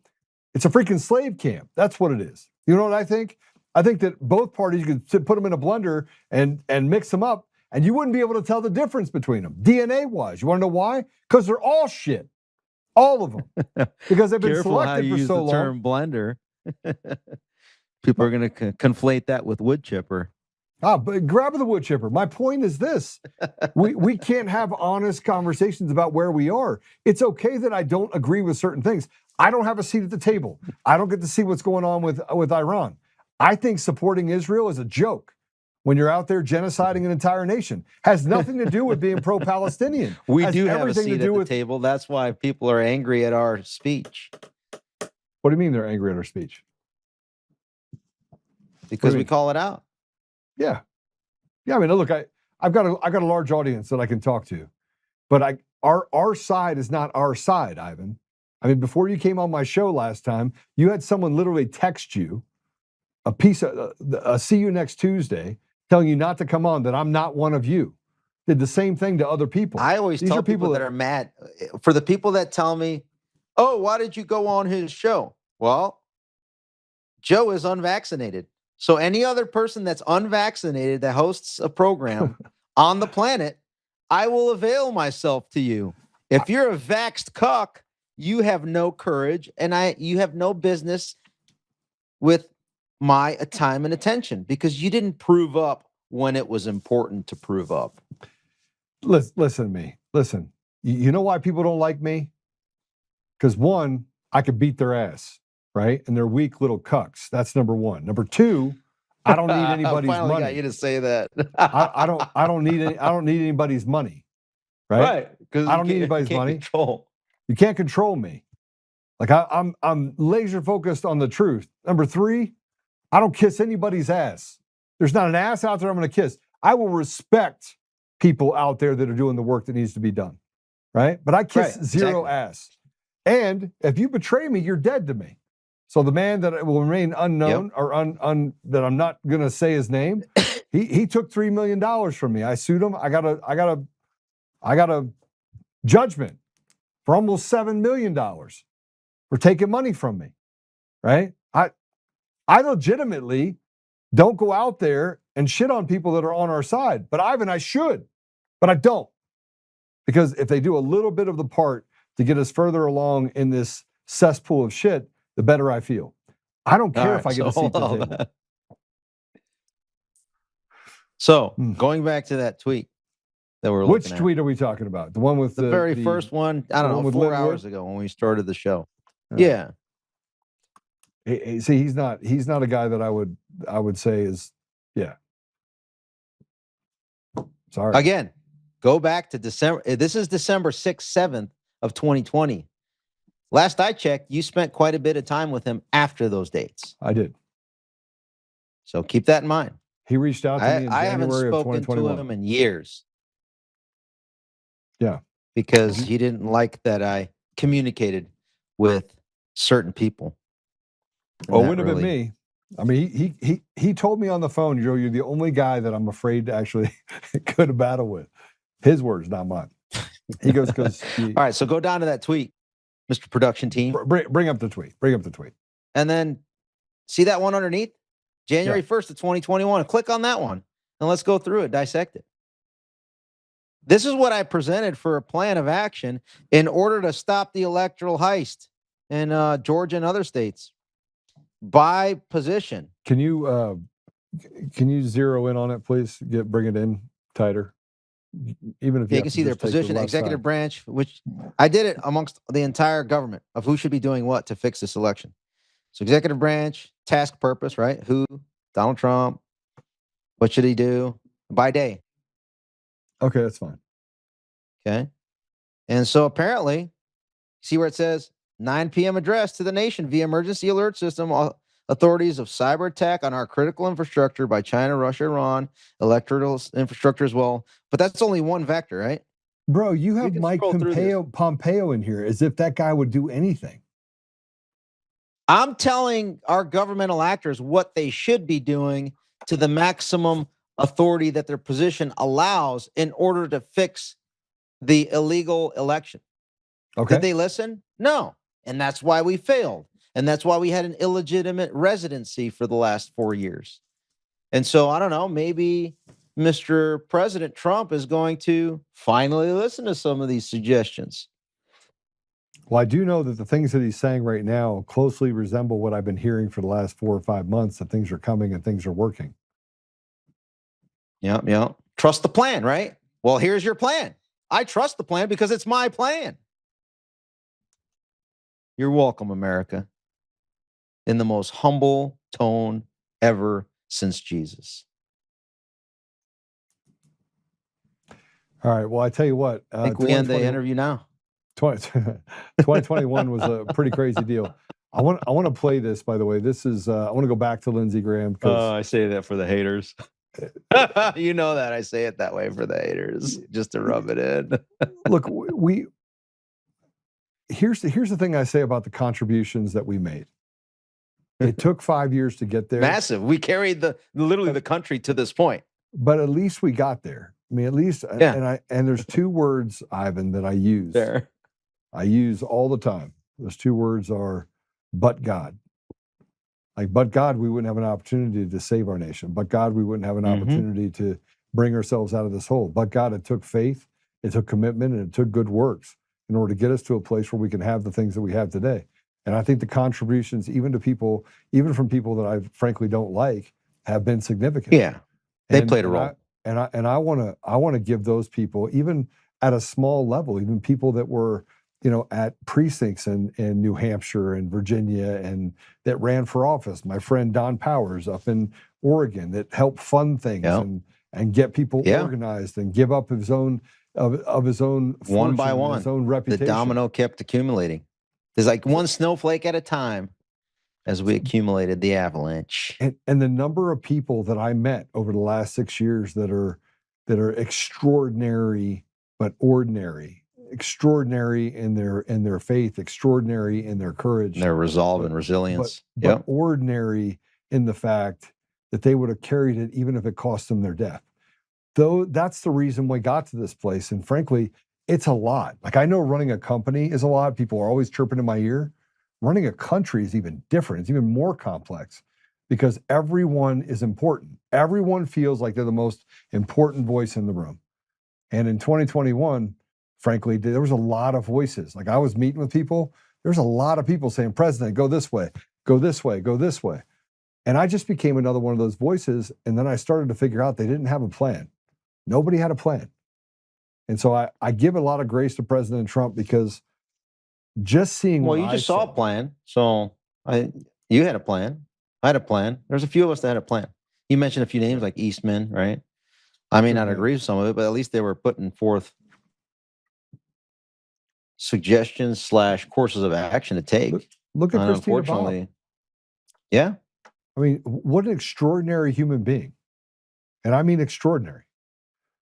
It's a freaking slave camp. That's what it is. You know what I think? I think that both parties, you could put them in a blender and mix them up, and you wouldn't be able to tell the difference between them, DNA-wise. You want to know why? Because they're all shit. All of them. Because they've been Careful how selected you for use so the long. term blender. People are going to conflate that with wood chipper. But grab the wood chipper. My point is this. We can't have honest conversations about where we are. It's okay that I don't agree with certain things. I don't have a seat at the table. I don't get to see what's going on with Iran. I think supporting Israel is a joke when you're out there genociding an entire nation. Has nothing to do with being pro-Palestinian. We Has do have a everything seat to do at the with table. That's why people are angry at our speech. What do you mean they're angry at our speech? Because you we mean? call it out. Yeah. I mean, look, I've got a large audience that I can talk to, but our side is not our side, Ivan. I mean, before you came on my show last time, you had someone literally text you a piece of see you next Tuesday, telling you not to come on, that I'm not one of you. Did the same thing to other people. I always tell people that are mad. For the people that tell me, oh, why did you go on his show? Well, Joe is unvaccinated. So any other person that's unvaccinated that hosts a program on the planet, I will avail myself to you. If you're a vaxxed cuck, you have no courage, and you have no business with my time and attention, because you didn't prove up when it was important to prove up. Listen to me. Listen, you know why people don't like me? Because one, I could beat their ass, right? And they're weak little cucks. That's number one. Number two, I don't need anybody's I finally money. got you to say that. I don't need anybody's money, right? Because I don't need anybody's money. Control. You can't control me. Like I'm laser focused on the truth. Number three, I don't kiss anybody's ass. There's not an ass out there I'm going to kiss. I will respect people out there that are doing the work that needs to be done, right? But I kiss zero ass. And if you betray me, you're dead to me. So the man that will remain unknown or that I'm not going to say his name, he took $3 million from me. I sued him. I got a judgment for almost $7 million for taking money from me, right? I legitimately don't go out there and shit on people that are on our side. But Ivan, I should, but I don't. Because if they do a little bit of the part to get us further along in this cesspool of shit, the better I feel. I don't care if I get a seat at the table. So, going back to that tweet that we're looking at. Which tweet are we talking about? The one with the very first one, I don't know, 4 hours ago when we started the show. Yeah. See, he's not a guy that I would say is, yeah. Sorry. Again, go back to December. This is December 6th, 7th of 2020. Last I checked, you spent quite a bit of time with him after those dates. I did. So keep that in mind. He reached out to me in January haven't of spoken 2021. to him in years. Yeah. Because he didn't like that I communicated with certain people. Well, it wouldn't have been me. I mean, he told me on the phone, Joe, you're the only guy that I'm afraid to actually go to battle with. His words, not mine. He goes, because... All right, so go down to that tweet, Mr. Production Team. Bring up the tweet. Bring up the tweet. And then see that one underneath? January 1st of 2021. Click on that one, and let's go through it, dissect it. This is what I presented for a plan of action in order to stop the electoral heist in Georgia and other states. By position. Can you zero in on it, please? Bring it in tighter. Even if You have can to see their just take the position, left executive side. branch, which I did it amongst the entire government of who should be doing what to fix this election. So executive branch, task purpose, right? Who? Donald Trump. What should he do by day? Okay, that's fine. Okay. And so apparently, see where it says 9 p.m. address to the nation via emergency alert system, authorities of cyber attack on our critical infrastructure by China, Russia, Iran, electrical infrastructure as well. But that's only one vector, right? Bro, you have can Mike scroll through this. Pompeo in here as if that guy would do anything. I'm telling our governmental actors what they should be doing to the maximum authority that their position allows in order to fix the illegal election. Okay. Did they listen? No. And that's why we failed. And that's why we had an illegitimate residency for the last 4 years. And so I don't know, maybe Mr. President Trump is going to finally listen to some of these suggestions. Well, I do know that the things that he's saying right now closely resemble what I've been hearing for the last 4 or 5 months, that things are coming and things are working. Yeah. Trust the plan, right? Well, here's your plan. I trust the plan because it's my plan. You're welcome, America. In the most humble tone ever since Jesus. All right. Well, I tell you what. I think we end the interview now. 2021 was a pretty crazy deal. I want to play this, by the way. This is I want to go back to Lindsey Graham. I say that for the haters. You know that I say it that way for the haters, just to rub it in. Look, here's the thing I say about the contributions that we made. It took 5 years to get there. Massive. We carried literally the country to this point. But at least we got there. I mean, at least, yeah. And there's 2 words, Ivan, that I use. There. I use all the time. Those 2 words are, but God. Like, but God, we wouldn't have an opportunity to save our nation. But God, we wouldn't have an opportunity to bring ourselves out of this hole. But God, it took faith, it took commitment, and it took good works in order to get us to a place where we can have the things that we have today. And I think the contributions, even from people that I frankly don't like, have been significant. Yeah, they played a role. I want to give those people, even at a small level, even people that were, at precincts in New Hampshire and Virginia and that ran for office. My friend Don Powers up in Oregon that helped fund things and get people organized and give up his own of his own fortune, one by one, his own reputation. The domino kept accumulating. There's like one snowflake at a time as we accumulated the avalanche. And the number of people that I met over the last 6 years that are extraordinary but ordinary. Extraordinary in their faith, extraordinary in their courage, their resolve and resilience, but ordinary in the fact that they would have carried it even if it cost them their death. Though that's the reason we got to this place. And frankly, it's a lot. Like, I know running a company is a lot. People are always chirping in my ear. Running a country is even different. It's even more complex because everyone is important. Everyone feels like they're the most important voice in the room. And in 2021, frankly, there was a lot of voices. Like, I was meeting with people. There's a lot of people saying, President, go this way, go this way, go this way. And I just became another one of those voices. And then I started to figure out they didn't have a plan. Nobody had a plan. And so I give a lot of grace to President Trump because just seeing you just saw a plan. So you had a plan. I had a plan. There's a few of us that had a plan. You mentioned a few names like Eastman, right? I may not agree with some of it, but at least they were putting forth suggestions / courses of action to take. Look at Christina unfortunately. Bob. Yeah. I mean, what an extraordinary human being. And I mean extraordinary.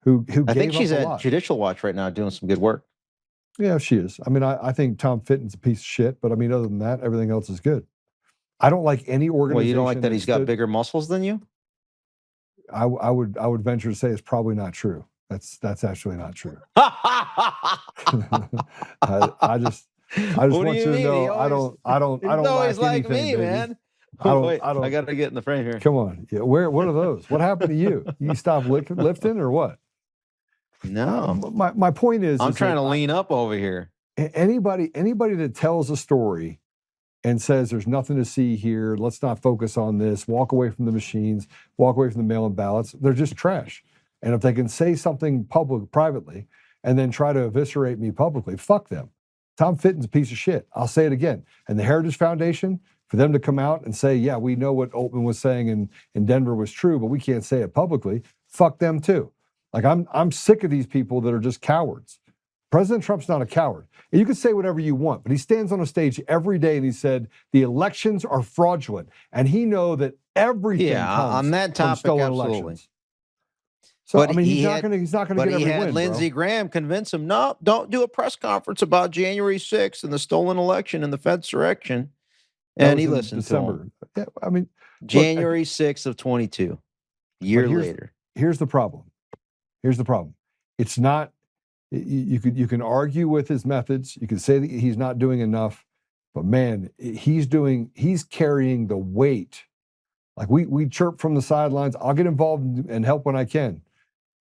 Who I think she's up a at lot. Judicial Watch right now doing some good work. Yeah, she is. I mean, I think Tom Fitton's a piece of shit, but I mean, other than that, everything else is good. I don't like any organization. Well, you don't like that he's got bigger muscles than you? I would venture to say it's probably not true. That's actually not true. I just want you to know I don't always like like anything, me, baby. man. I got to get in the frame here. Come on. Yeah, what are those? What happened to you? You stopped lifting or what? No. My point is I'm trying to lean up over here. Anybody that tells a story and says there's nothing to see here, let's not focus on this, walk away from the machines, walk away from the mail-in ballots, they're just trash. And if they can say something privately and then try to eviscerate me publicly, fuck them. Tom Fitton's a piece of shit. I'll say it again. And the Heritage Foundation, for them to come out and say, yeah, we know what Oltmann was saying in Denver was true, but we can't say it publicly, fuck them too. Like, I'm sick of these people that are just cowards. President Trump's not a coward. And you can say whatever you want, but he stands on a stage every day and he said the elections are fraudulent. And he know that everything comes on that from topic, stolen absolutely. elections. So, But I mean, he's not had- going to get But every he had win, Lindsey bro. Graham convince him, no, don't do a press conference about January 6th and the stolen election and the Fedsurrection. That And was he in listened to him. Yeah, I mean, January 6th of 22, year later. Here's the problem. It's not, you can argue with his methods. You can say that he's not doing enough, but man, he's carrying the weight. Like we chirp from the sidelines. I'll get involved and help when I can.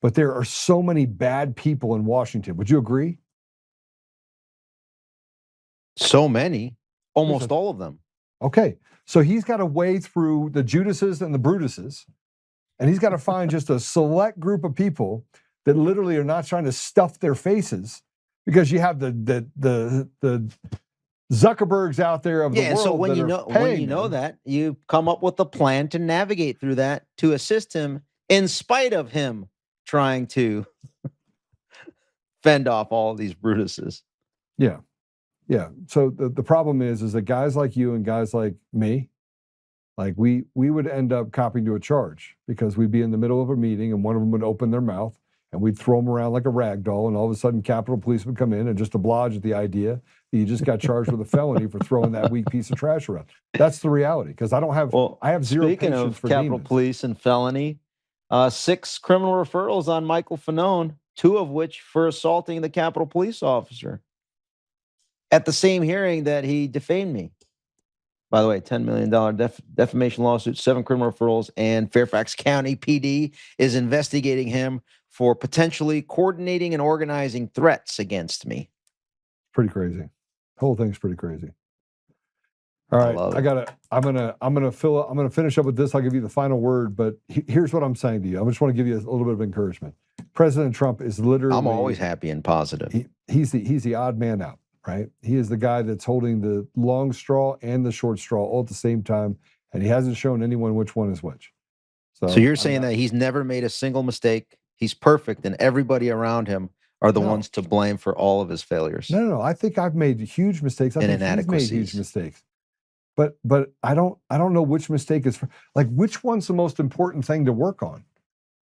But there are so many bad people in Washington. Would you agree? So many, almost all of them. Okay. So he's got to wade through the Judases and the Brutuses, and he's got to find just a select group of people that literally are not trying to stuff their faces, because you have the Zuckerbergs out there of the world. So when that you are know that, you come up with a plan to navigate through that to assist him in spite of him trying to fend off all of these Brutuses. Yeah. Yeah. So the problem is that guys like you and guys like me, like we would end up copying to a charge, because we'd be in the middle of a meeting and one of them would open their mouth and we'd throw them around like a rag doll, and all of a sudden Capitol Police would come in and just oblige at the idea that you just got charged with a felony for throwing that weak piece of trash around. That's the reality, because I have zero Speaking patience of for Capitol demons. Police and felony, 6 criminal referrals on Michael Fanone, 2 of which for assaulting the Capitol Police officer at the same hearing that he defamed me. By the way, $10 million defamation lawsuit, 7 criminal referrals, and Fairfax County PD is investigating him for potentially coordinating and organizing threats against me. Pretty crazy. The whole thing's pretty crazy. All right, I'm gonna finish up with this. I'll give you the final word, but here's what I'm saying to you. I just want to give you a little bit of encouragement. President Trump is literally, I'm always happy and positive. He's the odd man out, right? He is the guy that's holding the long straw and the short straw all at the same time, and he hasn't shown anyone which one is which. So you're saying that he's never made a single mistake, he's perfect, and everybody around him are the ones to blame for all of his failures? No. I think I've made huge mistakes. I think he's made huge mistakes. But I don't know which mistake is which one's the most important thing to work on.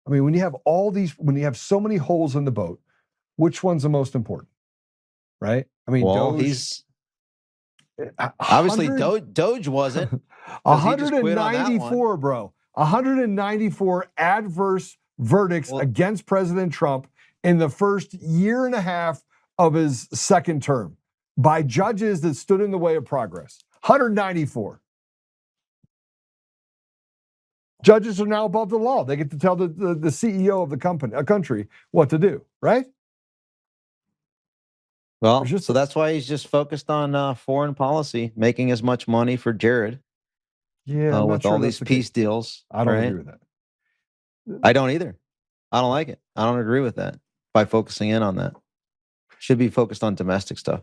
I mean, when you have so many holes in the boat, which one's the most important? Right? I mean, he's obviously Doge wasn't. 194, bro. 194 adverse verdicts against President Trump in the first year and a half of his second term by judges that stood in the way of progress. 194. Judges are now above the law. They get to tell the CEO of the country what to do, right? Well, so that's why he's just focused on foreign policy, making as much money for Jared. Yeah, with all these peace deals. I don't agree with that. I don't either. I don't like it. I don't agree with that. By focusing in on that, should be focused on domestic stuff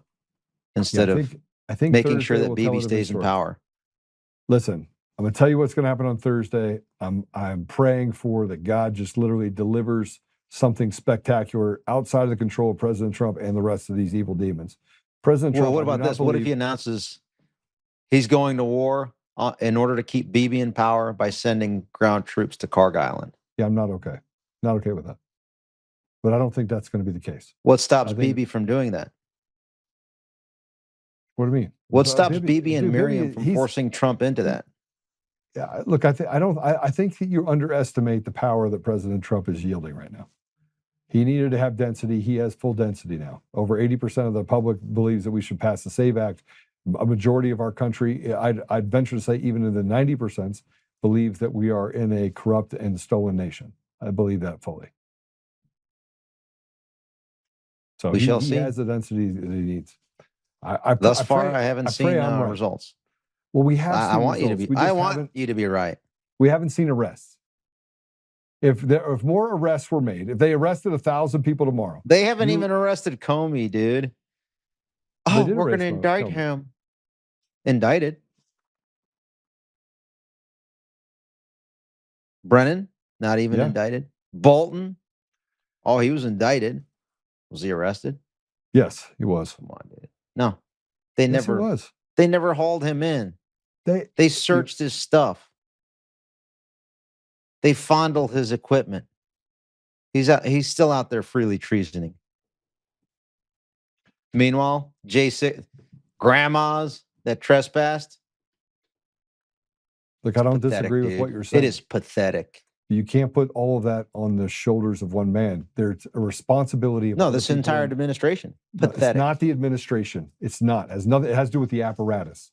instead of making sure that Bibi stays in power. Listen, I'm going to tell you what's going to happen on Thursday. I'm praying for that God just literally delivers something spectacular outside of the control of President Trump and the rest of these evil demons. President Trump. What about this? What if he announces he's going to war in order to keep Bibi in power by sending ground troops to Carg Island? Yeah, I'm not okay. Not okay with that. But I don't think that's going to be the case. What stops Bibi from doing that? What do you mean? What stops Bibi and Miriam from forcing Trump into that? Yeah, look, I think that you underestimate the power that President Trump is yielding right now. He needed to have density. He has full density now. Over 80% of the public believes that we should pass the SAVE Act. A majority of our country, I'd venture to say even in the 90%, believes that we are in a corrupt and stolen nation. I believe that fully. So we shall see. He has the density that he needs. Thus far, I haven't seen results. Well, we have. I want you to be. I want you to be right. We haven't seen arrests. if more arrests were made, if they arrested 1,000 people tomorrow, They haven't even arrested Comey, dude. Oh, did we're going to arrest indict Comey. him. Indicted. Brennan, not even indicted. Bolton, oh, he was indicted. Was he arrested? Yes, he was. Come on, dude. No, they Yes, never. he was. They never hauled him in. They searched his stuff. They fondled his equipment. He's still out there freely treasoning. Meanwhile, J6 grandmas that trespassed. Look, I don't pathetic, disagree with dude. what you're saying. It is pathetic. You can't put all of that on the shoulders of one man. There's a responsibility. Of No, other this people entire in- administration. No, Pathetic. it's not the administration. It's not. It has nothing. It has to do with the apparatus.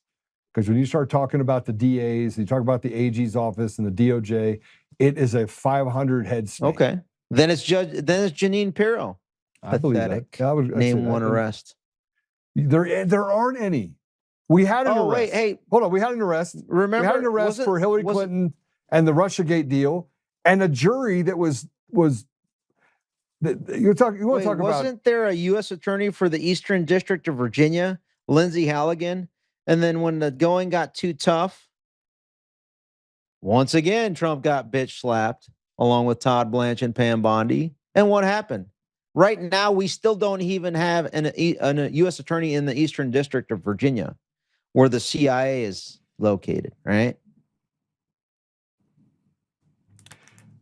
Because when you start talking about the DAs, you talk about the AG's office and the DOJ, it is a 500 head snake. Okay. Then it's Janine Pirro. I believe that. Pathetic. Yeah, I'd say Name that. one arrest. There aren't any. We had an arrest. Wait, hey. Hold on. We had an arrest. Remember, we had an arrest for Hillary Clinton and the Russiagate deal, and a jury that was. You want to talk about? Wasn't there a U.S. attorney for the Eastern District of Virginia, Lindsay Halligan? And then when the going got too tough, once again, Trump got bitch slapped along with Todd Blanche and Pam Bondi. And what happened? Right now, we still don't even have a U.S. attorney in the Eastern District of Virginia, where the CIA is located, right?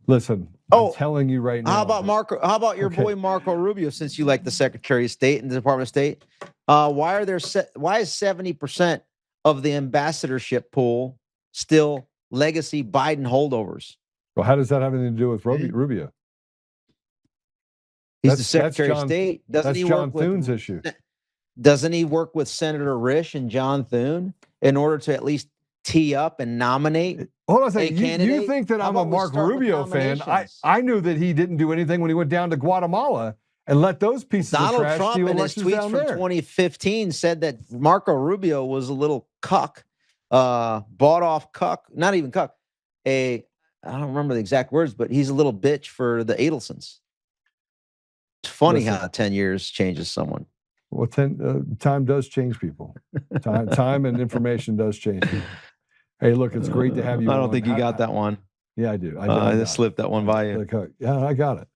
Listen, I'm telling you right now. How about your boy Marco Rubio? Since you like the Secretary of State and the Department of State, why is 70% of the ambassadorship pool still legacy Biden holdovers? Well, how does that have anything to do with Rubio? He's the Secretary of State. That's John Thune's issue. Doesn't he work with Senator Risch and John Thune in order to at least tee up and nominate? Hold on a second. You think that I'm a Marco Rubio fan? I knew that he didn't do anything when he went down to Guatemala and let those pieces of trash Donald steal Trump in his elections tweets down from there. 2015 said that Marco Rubio was a little cuck, bought off cuck, not even cuck. I don't remember the exact words, but he's a little bitch for the Adelsons. It's funny how 10 years changes someone. Well, time does change people. Time and information does change people. Hey, look, it's great to have you. I don't think you got that one. Yeah, I do. I just slipped that one by you. Yeah, I got it.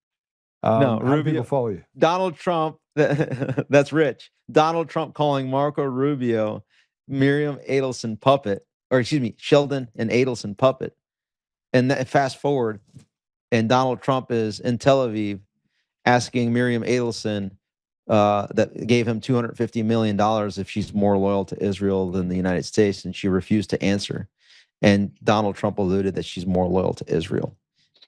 No, how do people follow you? Donald Trump, that's rich. Donald Trump calling Marco Rubio Miriam Adelson puppet, or excuse me, Sheldon and Adelson puppet. And fast forward, and Donald Trump is in Tel Aviv asking Miriam Adelson that gave him $250 million if she's more loyal to Israel than the United States, and she refused to answer. And Donald Trump alluded that she's more loyal to Israel.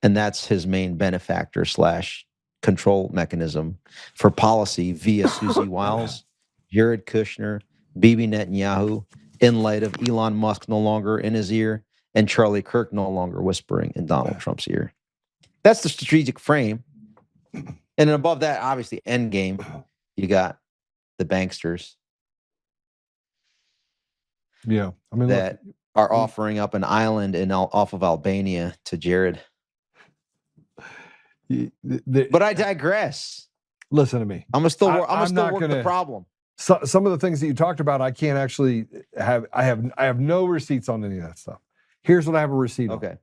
And that's his main benefactor / control mechanism for policy via Susie Wiles, Jared Kushner, Bibi Netanyahu, in light of Elon Musk no longer in his ear and Charlie Kirk no longer whispering in Donald Trump's ear. That's the strategic frame. And then above that, obviously, endgame, you got the banksters. Yeah. I mean, that are offering up an island off of Albania to Jared. But I digress. Listen to me. I'm still work the problem. Some of the things that you talked about, I can't actually have. I have no receipts on any of that stuff. Here's what I have a receipt on.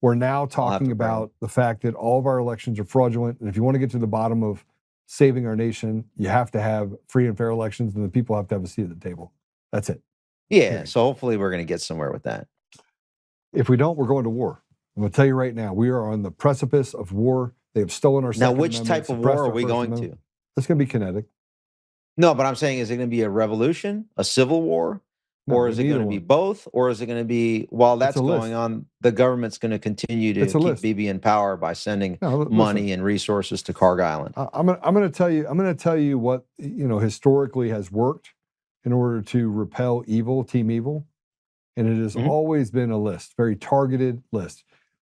We're now talking about the fact that all of our elections are fraudulent, and if you want to get to the bottom of saving our nation, you have to have free and fair elections, and the people have to have a seat at the table. That's it. Yeah. So hopefully we're going to get somewhere with that. If we don't, we're going to war. I'm going to tell you right now, we are on the precipice of war. They have stolen our Second Now, which Amendment, type of suppressed war are our we First going Amendment. to? It's going to be kinetic. No, but I'm saying, is it going to be a revolution, a civil war, or is it going to be both? Or is it going to be, while that's going on, the government's going to continue to keep Bibi in power by sending money and resources to Carg Island? I'm going to tell you what, historically has worked in order to repel evil, team evil. And it has always been a list, very targeted list.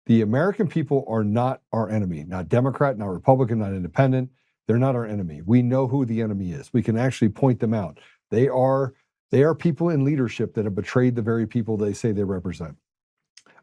The American people are not our enemy, not Democrat, not Republican, not independent. They're not our enemy. We know who the enemy is. We can actually point them out. They are people in leadership that have betrayed the very people they say they represent.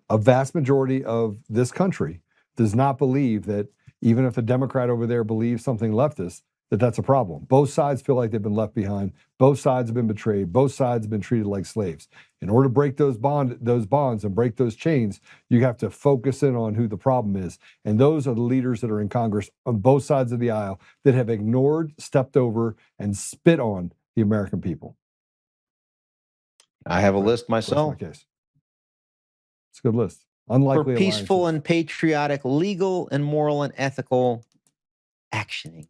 A vast majority of this country does not believe that even if the Democrat over there believes something leftist, that's a problem. Both sides feel like they've been left behind. Both sides have been betrayed. Both sides have been treated like slaves. In order to break those bonds and break those chains, you have to focus in on who the problem is. And those are the leaders that are in Congress on both sides of the aisle that have ignored, stepped over, and spit on the American people. I have a list myself. That's my case. It's a good list. Unlikely For peaceful alliances. and patriotic, legal and moral and ethical actioning.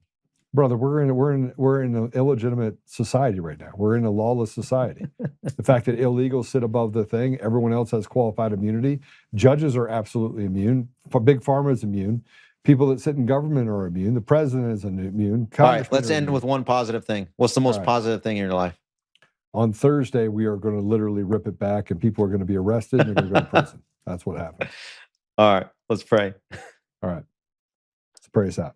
Brother, we're in an illegitimate society right now. We're in a lawless society. The fact that illegals sit above the thing, everyone else has qualified immunity. Judges are absolutely immune. Big Pharma is immune. People that sit in government are immune. The president is immune. All right, let's end with one positive thing. What's the most positive thing in your life? On Thursday, we are going to literally rip it back, and people are going to be arrested and they're going to go to prison. That's what happened. All right, let's pray. All right, let's pray us out.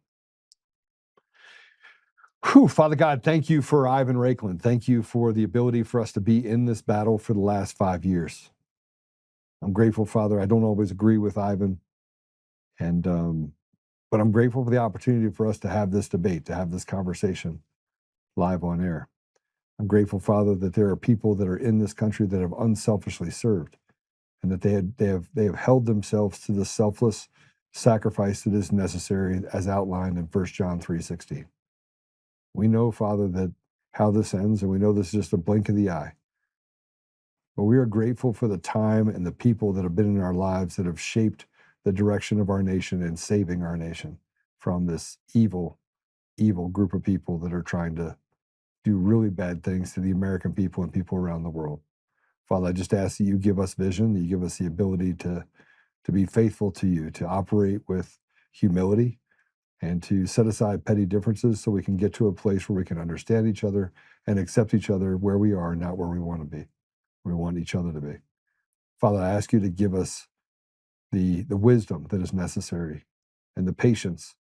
Whew, Father God, thank you for Ivan Raiklin. Thank you for the ability for us to be in this battle for the last 5 years. I'm grateful, Father. I don't always agree with Ivan, but I'm grateful for the opportunity for us to have this debate, to have this conversation live on air. I'm grateful, Father, that there are people that are in this country that have unselfishly served, and that they have held themselves to the selfless sacrifice that is necessary, as outlined in 1 John 3:16. We know, Father, that how this ends, and we know this is just a blink of the eye. But we are grateful for the time and the people that have been in our lives that have shaped the direction of our nation and saving our nation from this evil, evil group of people that are trying to do really bad things to the American people and people around the world. Father, I just ask that you give us vision, that you give us the ability to be faithful to you, to operate with humility, and to set aside petty differences so we can get to a place where we can understand each other and accept each other where we are, not where we want to be. We want each other to be. Father, I ask you to give us the wisdom that is necessary and the patience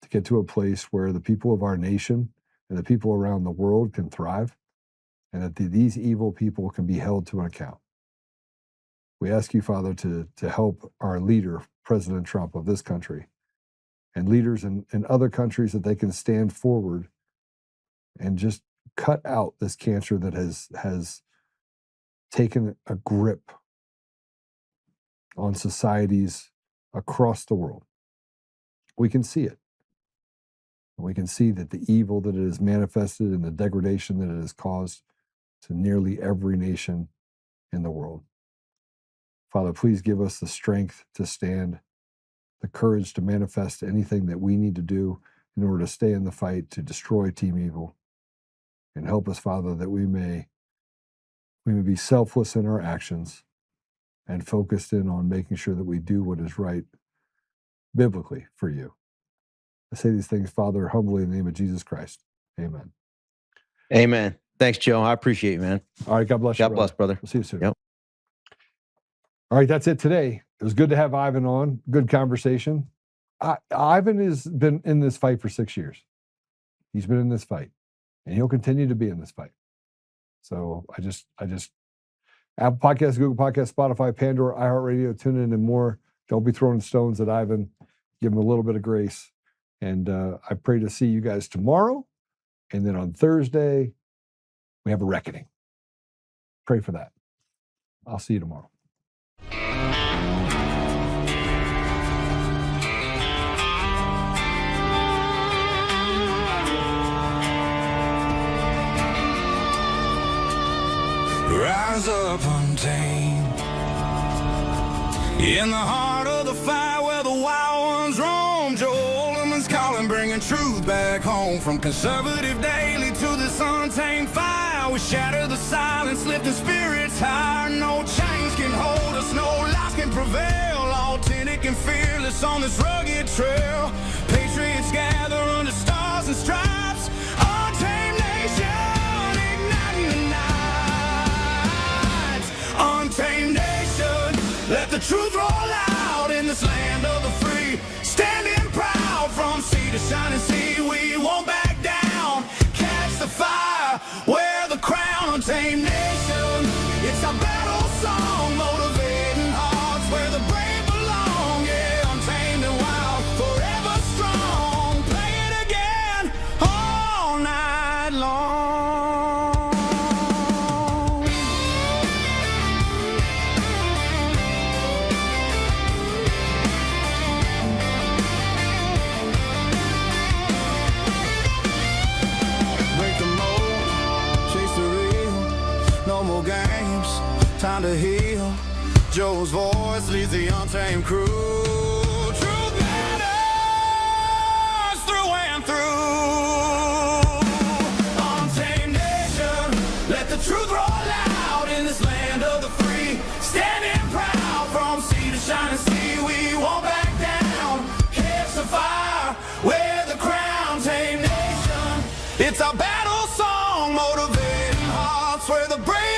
to get to a place where the people of our nation and the people around the world can thrive, and that these evil people can be held to an account. We ask you, Father, to help our leader, President Trump of this country, and leaders in other countries, that they can stand forward and just cut out this cancer that has taken a grip on societies across the world. We can see it. And we can see that the evil that it has manifested and the degradation that it has caused to nearly every nation in the world. Father, please give us the strength to stand, the courage to manifest anything that we need to do in order to stay in the fight to destroy Team Evil. And help us, Father, that we may be selfless in our actions and focused in on making sure that we do what is right biblically for you. I say these things, Father, humbly in the name of Jesus Christ. Amen. Amen. Thanks, Joe. I appreciate you, man. All right, God bless you. God bless, brother. We'll see you soon. Yep. All right, that's it today. It was good to have Ivan on. Good conversation. Ivan has been in this fight for 6 years. He's been in this fight, and he'll continue to be in this fight. So I just Apple Podcasts, Google Podcasts, Spotify, Pandora, iHeartRadio, TuneIn, and more. Don't be throwing stones at Ivan. Give him a little bit of grace. And I pray to see you guys tomorrow. And then on Thursday, we have a reckoning. Pray for that. I'll see you tomorrow. Rise up untamed in the heart of the fire where the wild ones roam. Joe Oltmann's calling, bringing truth back home. From conservative daily to this untamed fire, we shatter the silence, lifting spirits higher. No chains can hold us, no lies can prevail. Authentic and fearless on this rugged trail. Patriots gather under stars and stripes. Untamed nation, igniting the night. Untamed nation, let the truth roll out in this land of the free. Standing proud from sea to shining sea, we won't back down. Catch the fire, wear the crown. Untamed nation, it's our battle song, motivating hearts where the brave belong. Yeah, untamed and time to heal. Joe's voice leads the untamed crew. Truth matters through and through. Untamed nation, let the truth roll out in this land of the free. Standing proud from sea to shining sea, we won't back down. Catch the fire, wear the crown, tame nation. It's our battle song, motivating hearts where the brave